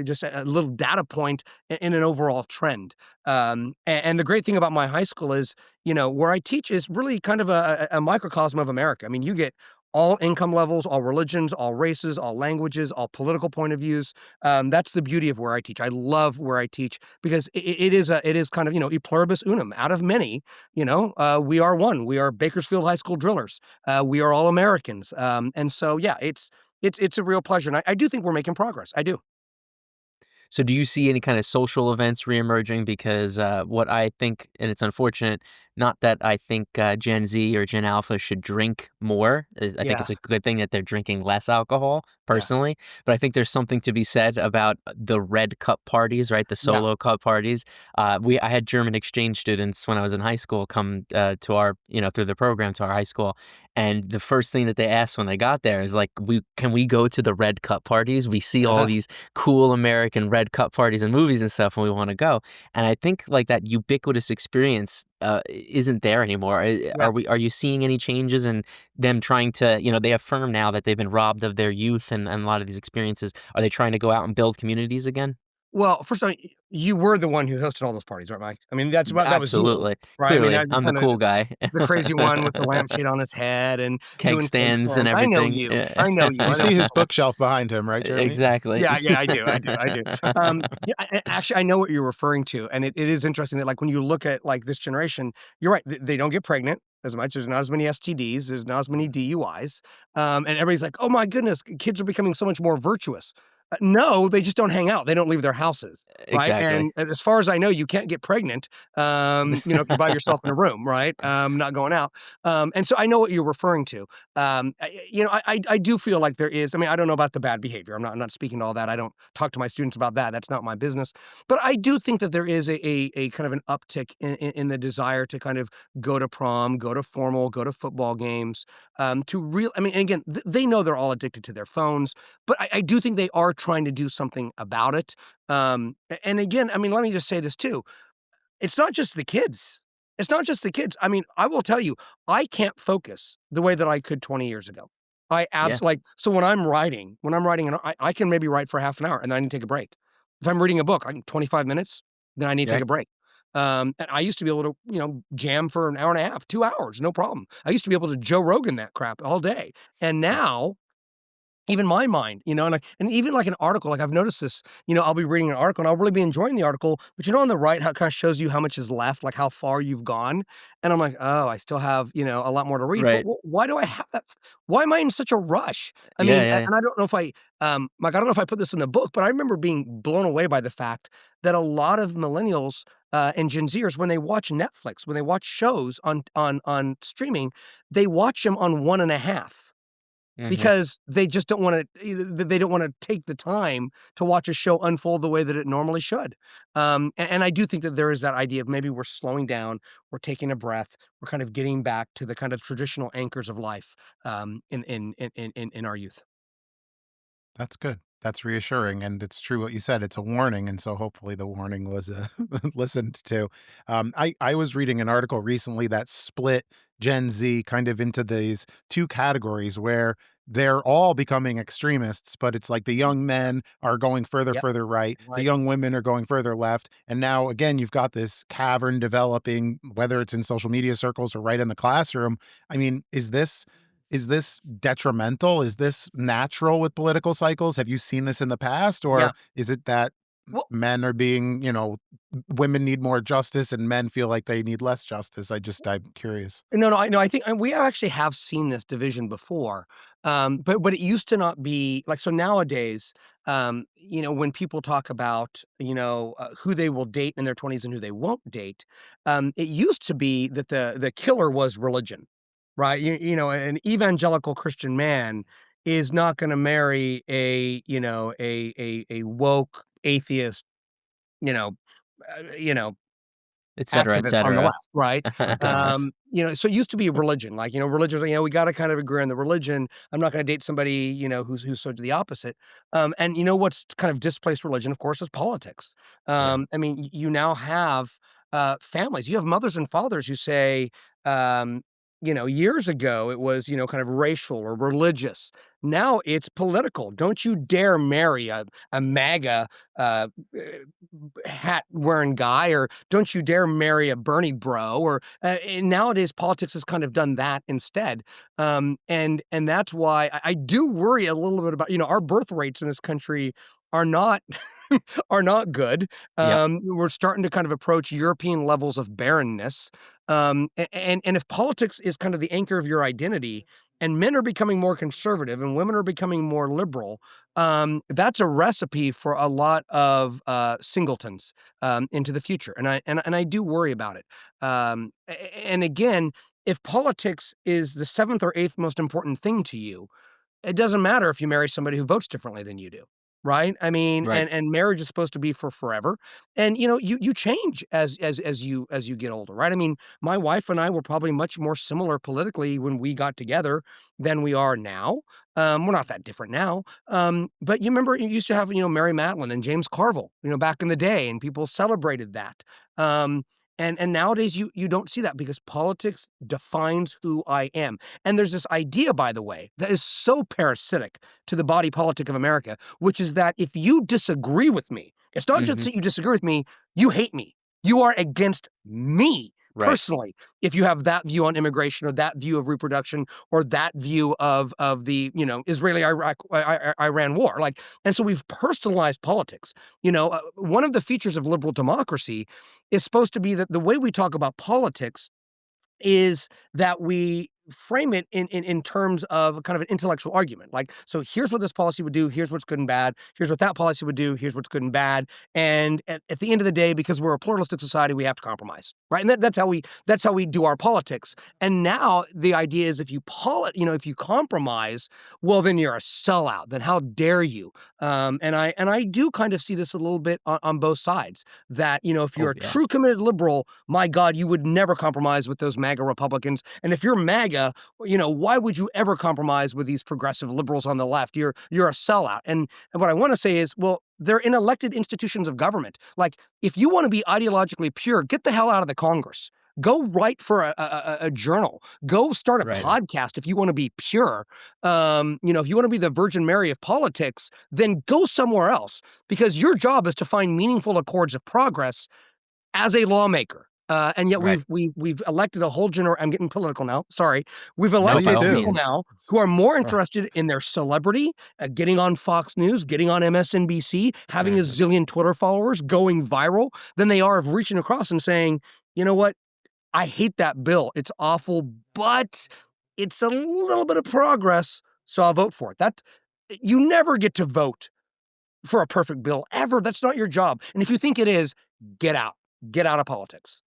just a little data point in an overall trend. And the great thing about my high school is, where I teach is really kind of a microcosm of America. I mean, you get all income levels, all religions, all races, all languages, all political point of views. That's the beauty of where I teach. I love where I teach because it is kind of, e pluribus unum, out of many. We are one. We are Bakersfield High School drillers. We are all Americans. And so, yeah, it's a real pleasure. And I do think we're making progress. I do. So do you see any kind of social events reemerging? Because what I think, and it's unfortunate, not that I think Gen Z or Gen Alpha should drink more. I think Yeah. it's a good thing that they're drinking less alcohol, Yeah. personally. But I think there's something to be said about the red cup parties, right? The Yeah. solo cup parties. I had German exchange students when I was in high school come to our, through the program to our high school. And the first thing that they asked when they got there is like, can we go to the red cup parties? We see all these cool American red cup parties and movies and stuff, and we want to go. And I think like that ubiquitous experience isn't there anymore. Yeah. Are you seeing any changes in them trying to, they affirm now that they've been robbed of their youth and a lot of these experiences. Are they trying to go out and build communities again? Well, first of all, you were the one who hosted all those parties, right, Mike? I mean, that was you, Absolutely. right? I mean, Clearly, that I'm the kind of cool guy. the crazy one with the lampshade on his head and Keg doing fake stands and things. I know everything. you. Yeah. I know you. You I know see what his you're bookshelf behind him, right, Jeremy? Exactly. Yeah, I do, I do. Yeah, actually, I know what you're referring to, and it is interesting that, like, when you look at, like, this generation, you're right, they don't get pregnant as much, there's not as many STDs, there's not as many DUIs, and everybody's like, "Oh my goodness, kids are becoming so much more virtuous." No, they just don't hang out, they don't leave their houses, right? Exactly. And as far as I know, you can't get pregnant, if you're by yourself in a room, right? Not going out, and so I know what you're referring to. I do feel like there is. I mean, I don't know about the bad behavior. I'm not speaking to all that. I don't talk to my students about that. That's not my business. But I do think that there is a kind of an uptick in the desire to kind of go to prom, go to formal, go to football games. To real. I mean, and again, they know they're all addicted to their phones, but I do think they are trying to do something about it. And again, I mean, let me just say this too. It's not just the kids. It's not just the kids. I mean, I will tell you, I can't focus the way that I could 20 years ago. I Yeah. like, so when I'm writing, and I can maybe write for half an hour and then I need to take a break. If I'm reading a book, I can 25 minutes, then I need to Yeah. take a break. And I used to be able to, jam for an hour and a half, 2 hours, no problem. I used to be able to Joe Rogan that crap all day. And now even my mind, and even like an article, like I've noticed this, I'll be reading an article and I'll really be enjoying the article, but on the right, how it kind of shows you how much is left, like how far you've gone. And I'm like, oh, I still have, a lot more to read. But Right. why do I have that? Why am I in such a rush? I Yeah, mean, yeah, yeah. and I don't know if I don't know if I put this in the book, but I remember being blown away by the fact that a lot of millennials and Gen Zers, when they watch Netflix, when they watch shows on streaming, they watch them on 1.5 Mhm. because they just don't wanna they don't wanna take the time to watch a show unfold the way that it normally should. And I do think that there is that idea of maybe we're slowing down, we're taking a breath, we're kind of getting back to the kind of traditional anchors of life, in our youth. That's good. That's reassuring, and it's true what you said. It's a warning, and so hopefully the warning was listened to. I was reading an article recently that split Gen Z kind of into these two categories where they're all becoming extremists, but it's like the young men are going Yep, further right, the right. young women are going further left, and now again you've got this cavern developing, whether it's in social media circles or right in the classroom. I mean, is this detrimental? Is this natural with political cycles? Have you seen this in the past? Yeah. Or is it that Well, men are being, women need more justice and men feel like they need less justice? I'm curious. no, I know. I think and we actually have seen this division before, but it used to not be like so nowadays. When people talk about who they will date in their 20s and who they won't date, it used to be that the killer was religion, right? An evangelical Christian man is not going to marry a woke atheist, you know, uh, you know, Et cetera, et activists on the cetera. left, right? Uh-huh. So it used to be religion, like, religion, we gotta kind of agree on the religion. I'm not gonna date somebody, who's sort of the opposite. And what's kind of displaced religion, of course, is politics. Yeah. I mean, you now have families. You have mothers and fathers who say, years ago it was, kind of racial or religious. Now it's political. Don't you dare marry a MAGA uh, hat wearing guy, or don't you dare marry a Bernie bro, or and nowadays politics has kind of done that instead. And that's why I do worry a little bit about our birth rates in this country are not are not good. Yep. We're starting to kind of approach European levels of barrenness. And if politics is kind of the anchor of your identity, and men are becoming more conservative and women are becoming more liberal, that's a recipe for a lot of singletons into the future, and I do worry about it. And again, if politics is the seventh or eighth most important thing to you, it doesn't matter if you marry somebody who votes differently than you do, right? I mean, Right. and marriage is supposed to be for forever, and you change as you get older, right? I mean, my wife and I were probably much more similar politically when we got together than we are now. We're not that different now, but you remember you used to have Mary Matlin and James Carville, back in the day, and people celebrated that. Um, and nowadays you don't see that because politics defines who I am. And there's this idea, by the way, that is so parasitic to the body politic of America, which is that if you disagree with me, It's not just that you disagree with me, you hate me. You are against me personally if you have that view on immigration or that view of reproduction or that view of the, Israeli-Iran war. Like, and so we've personalized politics. One of the features of liberal democracy is supposed to be that the way we talk about politics is that we frame it in terms of kind of an intellectual argument. Like, so here's what this policy would do, here's what's good and bad, here's what that policy would do, here's what's good and bad. And at the end of the day, because we're a pluralistic society, we have to compromise, right? And that's how we do our politics. And now the idea is if you compromise, well, then you're a sellout. Then how dare you? And I do kind of see this a little bit on both sides. That if you're a true committed liberal, my God, you would never compromise with those MAGA Republicans. And if you're MAGA, why would you ever compromise with these progressive liberals on the left? You're a sellout. And what I want to say is, well, they're in elected institutions of government. Like, if you want to be ideologically pure, get the hell out of the Congress. Go write for a journal. Go start a podcast if you want to be pure. If you want to be the Virgin Mary of politics, then go somewhere else, because your job is to find meaningful accords of progress as a lawmaker. And yet we've elected a whole I'm getting political now. Sorry. We've elected people now who are more interested in their celebrity, getting on Fox News, getting on MSNBC, having a zillion Twitter followers, going viral, than they are of reaching across and saying, you know what? I hate that bill. It's awful, but it's a little bit of progress, so I'll vote for it. That you never get to vote for a perfect bill ever. That's not your job. And if you think it is, get out. Get out of politics.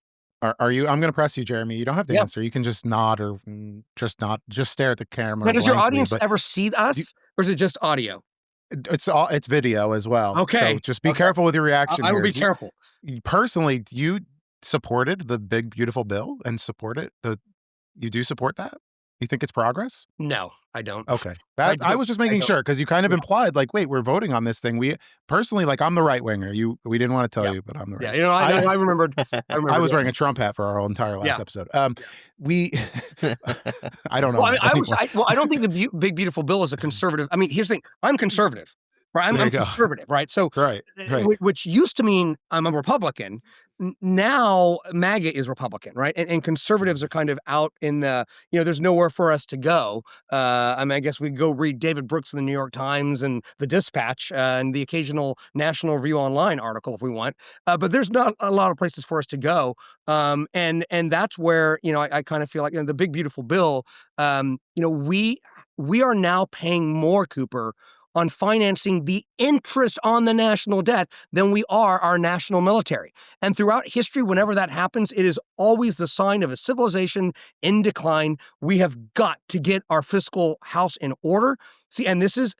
Are you? I'm going to press you, Jeremy. You don't have to answer. You can just nod or just stare at the camera. But does your audience ever see us, or is it just audio? It's video as well. Okay. So just be careful with your reaction. I will be careful. Personally, do you supported the big, beautiful bill and support it? You do support that? You think it's progress? No, I don't. Okay. I was just making sure, because you kind of implied, like, wait, we're voting on this thing. We personally, like, I'm the right winger. We didn't want to tell you, but I'm the right. Yeah, I remembered. I was wearing a Trump hat for our whole entire last episode. I don't know. Well, I don't think the big beautiful bill is a conservative. I mean, here's the thing. I'm conservative. Right, I'm conservative, right? So, which used to mean I'm a Republican. Now MAGA is Republican, right? And conservatives are kind of out in the, there's nowhere for us to go. I guess we go read David Brooks in the New York Times and the Dispatch and the occasional National Review Online article if we want. But there's not a lot of places for us to go. And that's where, I kind of feel like, the big beautiful bill, we are now paying more, Cooper, on financing the interest on the national debt than we are our national military. And throughout history, whenever that happens, it is always the sign of a civilization in decline. We have got to get our fiscal house in order. See, and this is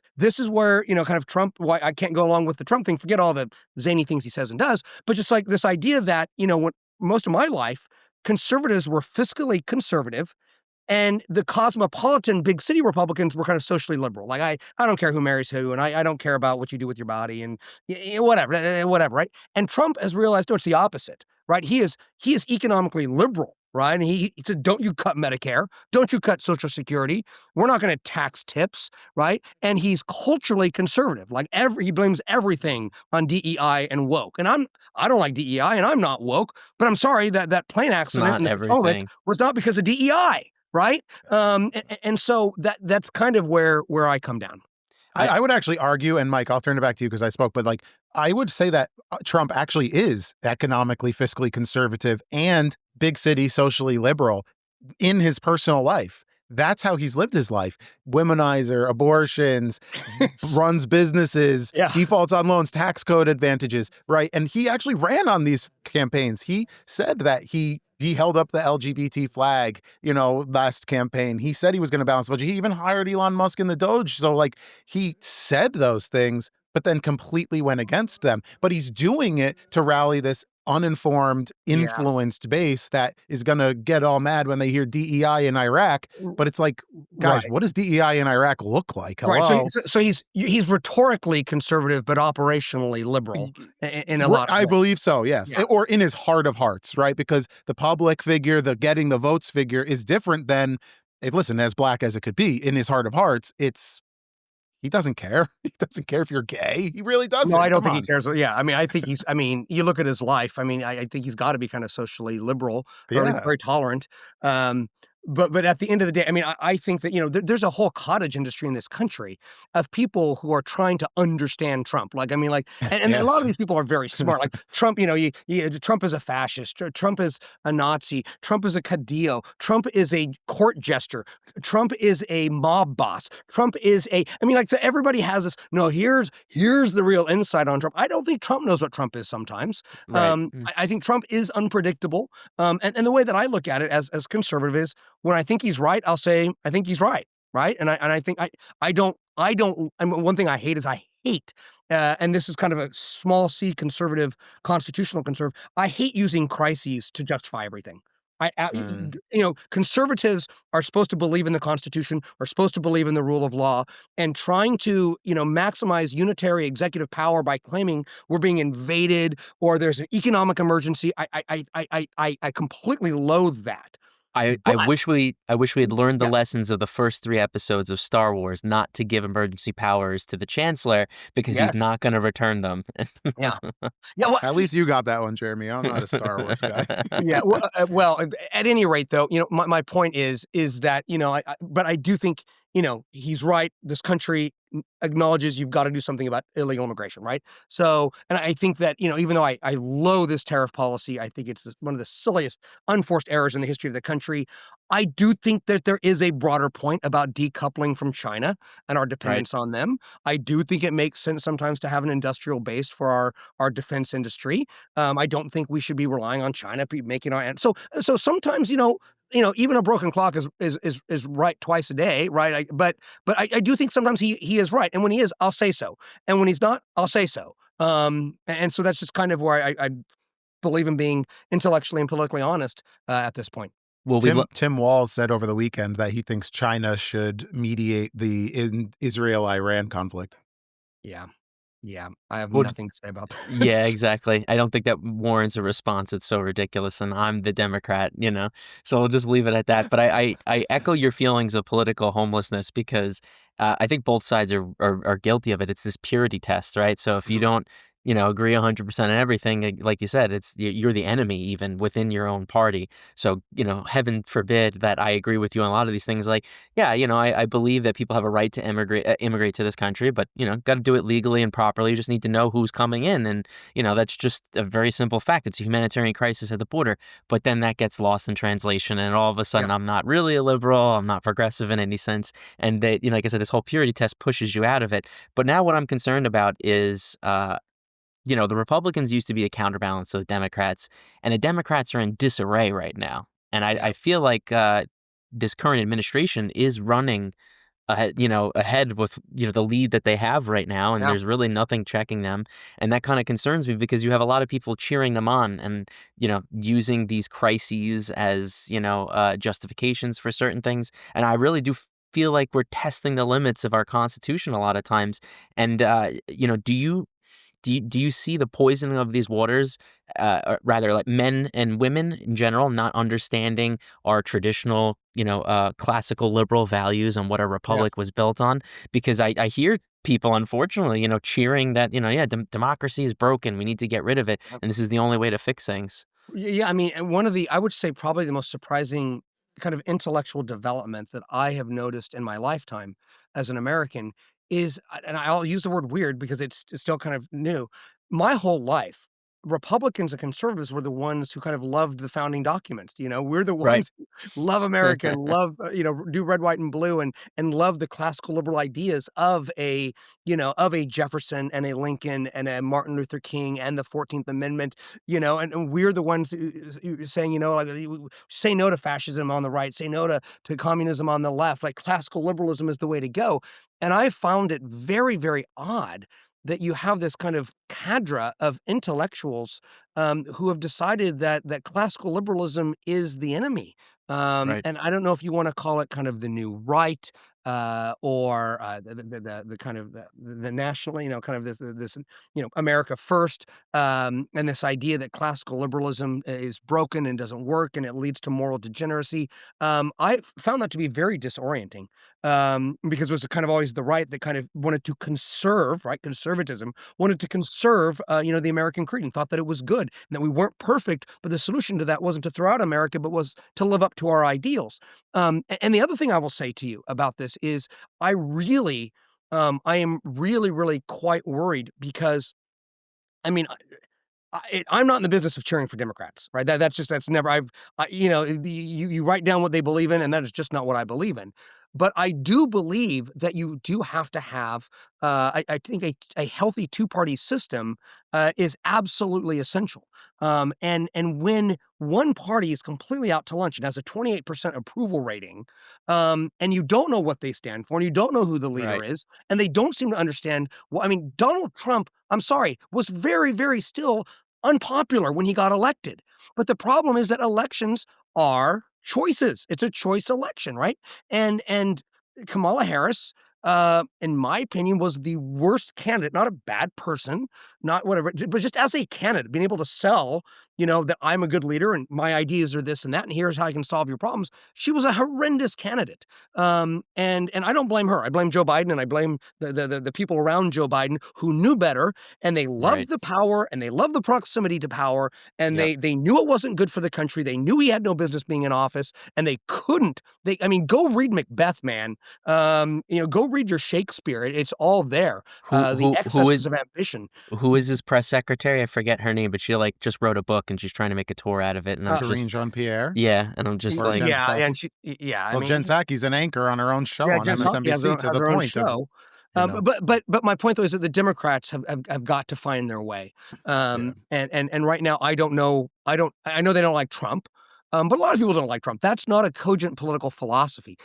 where, kind of Trump, why I can't go along with the Trump thing, forget all the zany things he says and does, but just like this idea that, when most of my life, conservatives were fiscally conservative, and the cosmopolitan big city Republicans were kind of socially liberal. Like, I don't care who marries who, and I don't care about what you do with your body, and whatever, right? And Trump has realized, no, it's the opposite, right? He is economically liberal, right? And he said, don't you cut Medicare, don't you cut Social Security. We're not going to tax tips, right? And he's culturally conservative. Like, he blames everything on DEI and woke. And I don't like DEI, and I'm not woke, but I'm sorry that plane accident in Potomac was not because of DEI. Right. And so that's kind of where I come down. I would actually argue, and Mike, I'll turn it back to you because I spoke, but like, I would say that Trump actually is economically, fiscally conservative and big city socially liberal in his personal life. That's how he's lived his life. Womanizer, abortions, runs businesses, defaults on loans, tax code advantages, right? And he actually ran on these campaigns. He said that he held up the LGBT flag, last campaign. He said he was going to balance the budget. He even hired Elon Musk in the Doge. So, like, he said those things, but then completely went against them. But he's doing it to rally this uninformed, influenced base that is going to get all mad when they hear DEI in Iraq. But it's like, guys, what does DEI in Iraq look like? Hello? Right. So he's rhetorically conservative, but operationally liberal in a lot of ways. I believe so, yes. Or in his heart of hearts, right? Because the public figure, the getting the votes figure is different than, listen, as black as it could be, in his heart of hearts, he doesn't care. He doesn't care if you're gay. He really No, I doesn't. don't Come think he on. cares. Yeah, I mean, I mean, you look at his life. I mean, I think he's got to be kind of socially liberal, or at least Yeah. very tolerant. Um, but at the end of the day, I mean, I think that there's a whole cottage industry in this country of people who are trying to understand Trump. Like, I mean, like, and a lot Yes. of these people are very smart. Like Trump, Trump is a fascist. Trump is a Nazi. Trump is a Cadillo. Trump is a court jester. Trump is a mob boss. Trump is a. I mean, like, so everybody has this. No, here's the real insight on Trump. I don't think Trump knows what Trump is sometimes. Right. I think Trump is unpredictable. And the way that I look at it as conservative is when I think he's right, I'll say I think he's right, right? And I think I don't. I mean, one thing I hate is I hate. And this is kind of a small c conservative, constitutional conservative. I hate using crises to justify everything. Mm. Conservatives are supposed to believe in the Constitution, are supposed to believe in the rule of law, and trying to, maximize unitary executive power by claiming we're being invaded or there's an economic emergency. I completely loathe that. I But wish we had learned the yeah, lessons of the first 3 episodes of Star Wars not to give emergency powers to the Chancellor because he's yes, not gonna return them. yeah, yeah. Well, At least you got that one, Jeremy. I'm not a Star Wars guy. yeah. At any rate, though, my point is that but I do think he's right. This country acknowledges you've got to do something about illegal immigration, right? So, and I think that even though I loathe this tariff policy, I think it's one of the silliest unforced errors in the history of the country. I do think that there is a broader point about decoupling from China and our Right. dependence on them. I do think it makes sense sometimes to have an industrial base for our defense industry. I don't think we should be relying on China making our end. So sometimes even a broken clock is right twice a day, right? But I do think sometimes he is right, and when he is, I'll say so, and when he's not, I'll say so. And so that's just kind of where I believe in being intellectually and politically honest at this point. Well, we lo Tim Walz said over the weekend that he thinks China should mediate the Israel-Iran conflict. Yeah, yeah. I have well nothing to say about that. Yeah, exactly. I don't think that warrants a response. It's so ridiculous, and I'm the Democrat, so we'll just leave it at that. But I echo your feelings of political homelessness because I think both sides are guilty of it. It's this purity test, right? So if you Mhm. don't, agree 100% on everything, like you said, you're the enemy even within your own party. So heaven forbid that I agree with you on a lot of these things. Like, yeah, I believe that people have a right to immigrate to this country, but got to do it legally and properly. You just need to know who's coming in, and that's just a very simple fact. It's a humanitarian crisis at the border, but then that gets lost in translation, and all of a Yeah, sudden, I'm not really a liberal. I'm not progressive in any sense, and that like I said, this whole purity test pushes you out of it. But now, what I'm concerned about is. The Republicans used to be a counterbalance to the Democrats, and the Democrats are in disarray right now. And I yeah, feel like this current administration is running ahead with the lead that they have right now, and yeah. there's really nothing checking them, and that kind of concerns me because you have a lot of people cheering them on and using these crises as justifications for certain things, and I really do. Feel like we're testing the limits of our constitution a lot of times, and do you see the poisoning of these waters, or rather, like men and women in general, not understanding our traditional, classical liberal values and what a Yeah. republic was built on? Because I hear people, unfortunately, cheering that, yeah, democracy is broken. We need to get rid of it, and this is the only way to fix things. Yeah, I mean, and I would say probably the most surprising kind of intellectual development that I have noticed in my lifetime as an American is, and I'll use the word weird because it's still kind of new. My whole life, Republicans and conservatives were the ones who kind of loved the founding documents. We're the Right. ones who love America and love, do red, white, and blue, and love the classical liberal ideas of a Jefferson and a Lincoln and a Martin Luther King and the 14th Amendment. And we're the ones who saying, like, say no to fascism on the right, say no to communism on the left. Like classical liberalism is the way to go. And I found it very, very odd that you have this kind of cadre of intellectuals who have decided that classical liberalism is the enemy. Right. And I don't know if you want to call it kind of the new right. or the kind of the national, kind of this America first, and this idea that classical liberalism is broken and doesn't work and it leads to moral degeneracy. I found that to be very disorienting, because it was kind of always the right that kind of wanted to conserve, right? Conservatism wanted to conserve, the American creed and thought that it was good and that we weren't perfect, but the solution to that wasn't to throw out America, but was to live up to our ideals. And the other thing I will say to you about this is I am really, really quite worried because, I mean, I'm not in the business of cheering for Democrats, right? That's never. You write down what they believe in, and that is just not what I believe in. But I do believe that you do have to have, I think a healthy two-party system is absolutely essential. And when one party is completely out to lunch and has a 28% approval rating, and you don't know what they stand for, and you don't know who the leader Right. is, and they don't seem to understand. Well, I mean, Donald Trump, I'm sorry, was very, very still unpopular when he got elected. But the problem is that elections are choices. It's a choice election, right? And Kamala Harris, in my opinion, was the worst candidate, not a bad person, not whatever, but just as a candidate, being able to sell, that I'm a good leader and my ideas are this and that, and here's how I can solve your problems. She was a horrendous candidate. And I don't blame her. I blame Joe Biden, and I blame the people around Joe Biden who knew better, and they loved Right. the power and they loved the proximity to power, and Yep. they knew it wasn't good for the country. They knew he had no business being in office, and they couldn't. I mean, go read Macbeth, man. Go read your Shakespeare. It's all there. Who The who who excesses is of ambition. who is his press secretary? I forget her name, but she like just wrote a book and she's trying to make a tour out of it. And I'm Karine just Jean-Pierre. yeah, and I'm just Or like Jen Yeah, Psaki. and I Well, mean, Jen Psaki's an anchor on her own show yeah, on Jen Psaki MSNBC to has the her own point of, show. you know, But my point though is that the Democrats have got to find their way. yeah. And right now I don't know. I know they don't like Trump. But a lot of people don't like Trump. That's not a cogent political philosophy.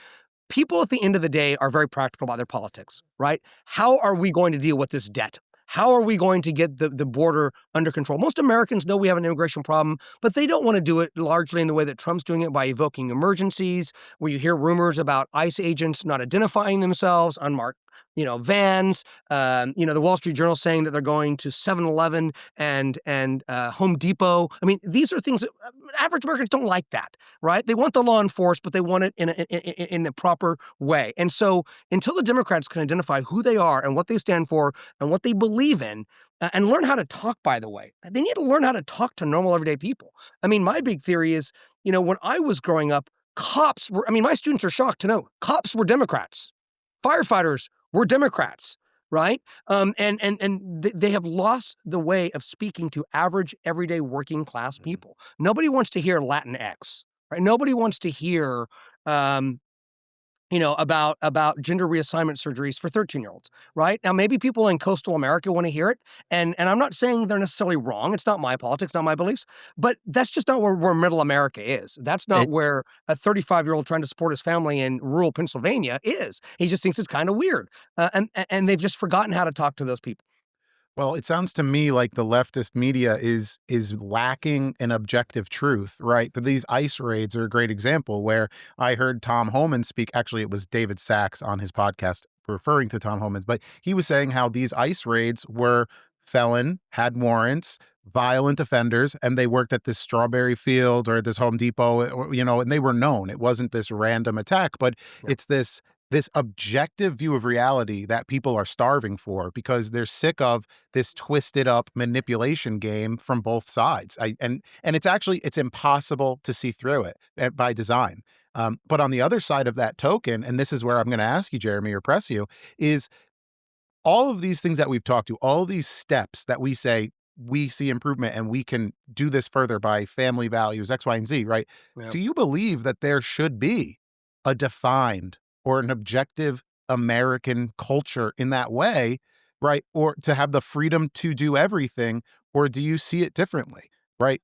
People at the end of the day are very practical about their politics, right? How are we going to deal with this debt? How are we going to get the border under control? Most Americans know we have an immigration problem, but they don't want to do it largely in the way that Trump's doing it, by evoking emergencies, where you hear rumors about ICE agents not identifying themselves, unmarked, vans. The Wall Street Journal saying that they're going to 7-Eleven and Home Depot. I mean, these are things that average Americans don't like that, right? They want the law enforced, but they want it in the proper way. And so until the Democrats can identify who they are and what they stand for and what they believe in, and learn how to talk, by the way, they need to learn how to talk to normal everyday people. I mean, my big theory is, when I was growing up, my students are shocked to know cops were Democrats. Firefighters were Democrats, right? They have lost the way of speaking to average, everyday, working class people. Nobody wants to hear Latinx, right? Nobody wants to hear, about gender reassignment surgeries for 13-year-olds, right? Now, maybe people in coastal America want to hear it, and I'm not saying they're necessarily wrong. It's not my politics, not my beliefs, but that's just not where middle America is. That's not it, where a 35-year-old trying to support his family in rural Pennsylvania is. He just thinks it's kind of weird, and they've just forgotten how to talk to those people. Well, it sounds to me like the leftist media is lacking an objective truth, right? But these ICE raids are a great example where I heard Tom Homan speak. Actually, it was David Sachs on his podcast referring to Tom Homan, but he was saying how these ICE raids were felon, had warrants, violent offenders, and they worked at this strawberry field or this Home Depot, and they were known. It wasn't this random attack, but Yeah. it's this objective view of reality that people are starving for because they're sick of this twisted up manipulation game from both sides. And it's impossible to see through it by design. But on the other side of that token, and this is where I'm going to ask you, Jeremy, or press you, is all of these things that we've talked to, all these steps that we say we see improvement and we can do this further by family values, X, Y, and Z, right? Yeah. Do you believe that there should be a defined or an objective American culture in that way, right? Or to have the freedom to do everything, or do you see it differently, right?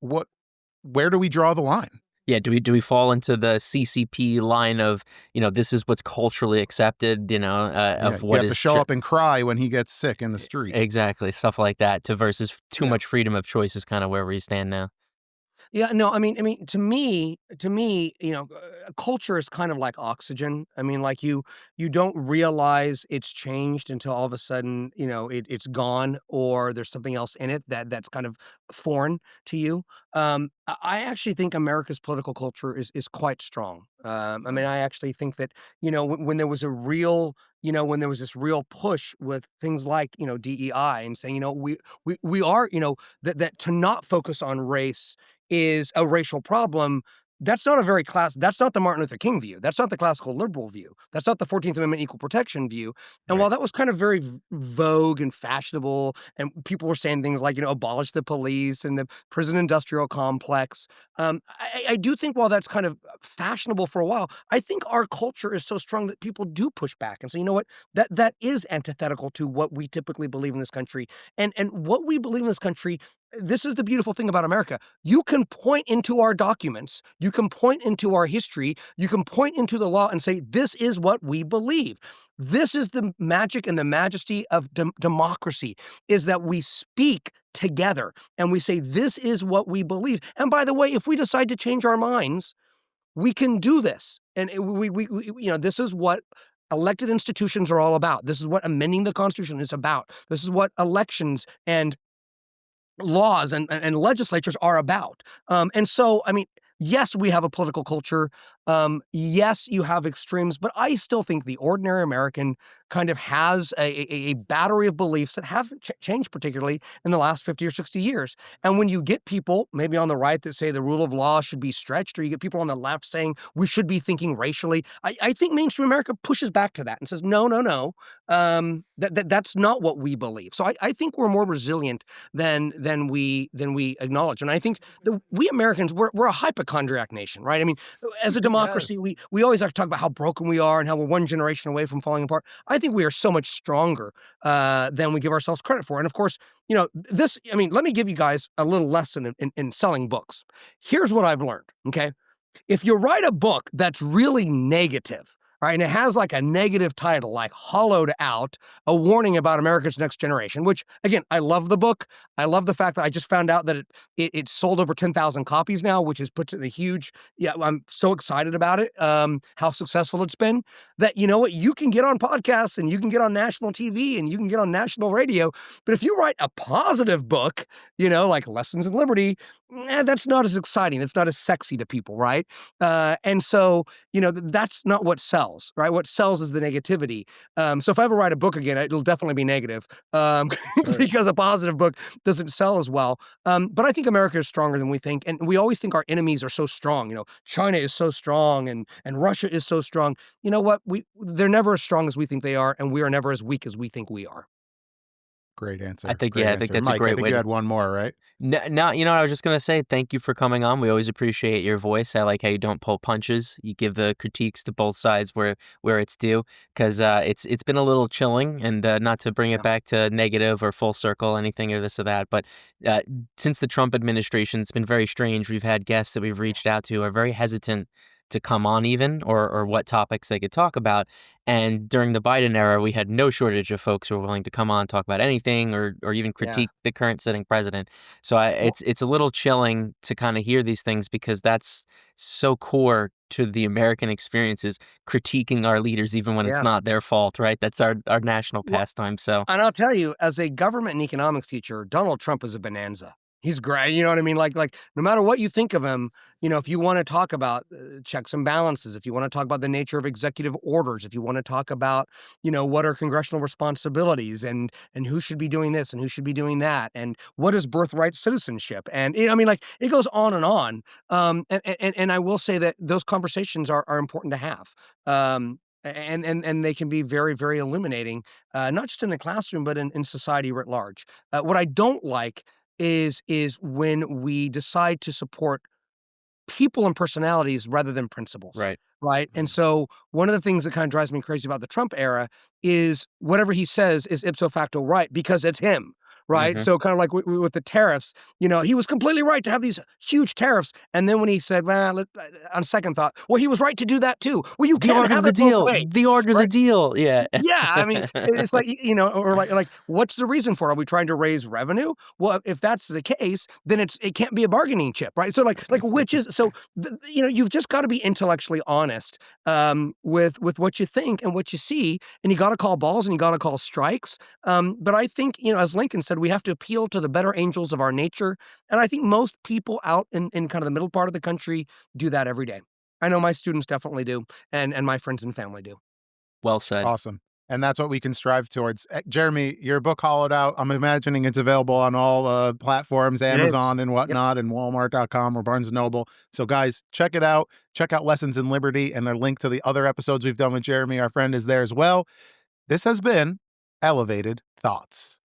Where do we draw the line? yeah. Do we fall into the CCP line of this is what's culturally accepted, Yeah, of you what have to is show up and cry when he gets sick in the street. exactly stuff like that to versus too Yeah. much freedom of choice is kind of where we stand now. Yeah, no, to me, culture is kind of like oxygen. I mean, like you don't realize it's changed until all of a sudden, it's gone or there's something else in it that's kind of foreign to you. I actually think America's political culture is quite strong. I actually think that when there was a real when there was this real push with things like DEI and saying we are that to not focus on race is a racial problem. That's not the Martin Luther King view. That's not the classical liberal view. That's not the 14th Amendment equal protection view. And Right. while that was kind of very vogue and fashionable, and people were saying things like, abolish the police and the prison industrial complex, I do think while that's kind of fashionable for a while, I think our culture is so strong that people do push back and say, you know what, that is antithetical to what we typically believe in this country. And what we believe in this country, this is the beautiful thing about America. You can point into our documents, you can point into our history, you can point into the law and say, this is what we believe. This is the magic and the majesty of democracy, is that we speak together and we say, this is what we believe. And by the way, if we decide to change our minds, we can do this. And this is what elected institutions are all about. This is what amending the Constitution is about. This is what elections and laws and legislatures are about. And so, yes, we have a political culture. Yes, you have extremes, but I still think the ordinary American kind of has a battery of beliefs that haven't changed particularly in the last 50 or 60 years. And when you get people, maybe on the right, that say the rule of law should be stretched, or you get people on the left saying we should be thinking racially, I think mainstream America pushes back to that and says, no, no, no, that's not what we believe. So I think we're more resilient than we acknowledge. And I think we Americans, we're a hypochondriac nation, right? I mean, as a democracy, Yes. we always have to talk about how broken we are and how we're one generation away from falling apart. I think we are so much stronger than we give ourselves credit for. And of course, this. Let me give you guys a little lesson in selling books. Here's what I've learned. Okay, if you write a book that's really negative, right, and it has like a negative title, like Hollowed Out, a warning about America's next generation, which again, I love the book. I love the fact that I just found out that it sold over 10,000 copies now, which is puts it in a huge, yeah, I'm so excited about it, how successful it's been, that you know what, you can get on podcasts and you can get on national TV and you can get on national radio. But if you write a positive book, like Lessons in Liberty, that's not as exciting. It's not as sexy to people, right? And so, that's not what sells, right? What sells is the negativity. So if I ever write a book again, it'll definitely be negative, Sure. because a positive book doesn't sell as well. But I think America is stronger than we think, and we always think our enemies are so strong. China is so strong, and Russia is so strong. You know what? They're never as strong as we think they are, and we are never as weak as we think we are. Great I answer. think, Great yeah, I think answer. that's a Mike, I great think way you to. had one more, right? No, no, I was just gonna say thank you for coming on. We always appreciate your voice. I like how you don't pull punches. You give the critiques to both sides where it's due, because it's been a little chilling, and not to bring it Yeah. back to negative or full circle, anything or this or that. But uh, since the Trump administration, it's been very strange. We've had guests that we've reached out to are very hesitant to come on, even or what topics they could talk about. And during the Biden era, we had no shortage of folks who were willing to come on, talk about anything, or even Yeah. critique the current sitting president. So Well, it's a little chilling to kind of hear these things, because that's so core to the American experience, is critiquing our leaders even when it's yeah. not their fault, right? That's our national Well, pastime. So and I'll tell you, as a government and economics teacher, Donald Trump is a bonanza. He's great. You know what I mean? Like no matter what you think of him, if you want to talk about checks and balances, if you want to talk about the nature of executive orders, if you want to talk about, what are congressional responsibilities and who should be doing this and who should be doing that, and what is birthright citizenship, and like it goes on and on. And I will say that those conversations are important to have. And they can be very, very illuminating, not just in the classroom, but in society writ large. What I don't like is when we decide to support people and personalities rather than principles, right. right? And Mm. so one of the things that kind of drives me crazy about the Trump era is whatever he says is ipso facto right because it's him, right? So kind of like with the tariffs, he was completely right to have these huge tariffs. And then when he said, well, on second thought, well, he was right to do that too. Well, you The can't art have of the it both deal. ways, The art of the right? deal. Yeah. Yeah, I mean, it's like, or like, what's the reason for it? Are we trying to raise revenue? Well, if that's the case, then it can't be a bargaining chip, right? So like which is so you've just got to be intellectually honest with what you think and what you see, and you got to call balls and you got to call strikes. But I think as Lincoln said, we have to appeal to the better angels of our nature, and I think most people out in kind of the middle part of the country do that every day. I know my students definitely do, and my friends and family do. Well said. Awesome. And that's what we can strive towards. Jeremy, your book Hollowed Out, I'm imagining it's available on all platforms, Amazon and whatnot, and Walmart.com or Barnes & Noble. So guys, check it out. Check out Lessons in Liberty, and their link to the other episodes we've done with Jeremy, our friend, is there as well. This has been Elevated Thoughts.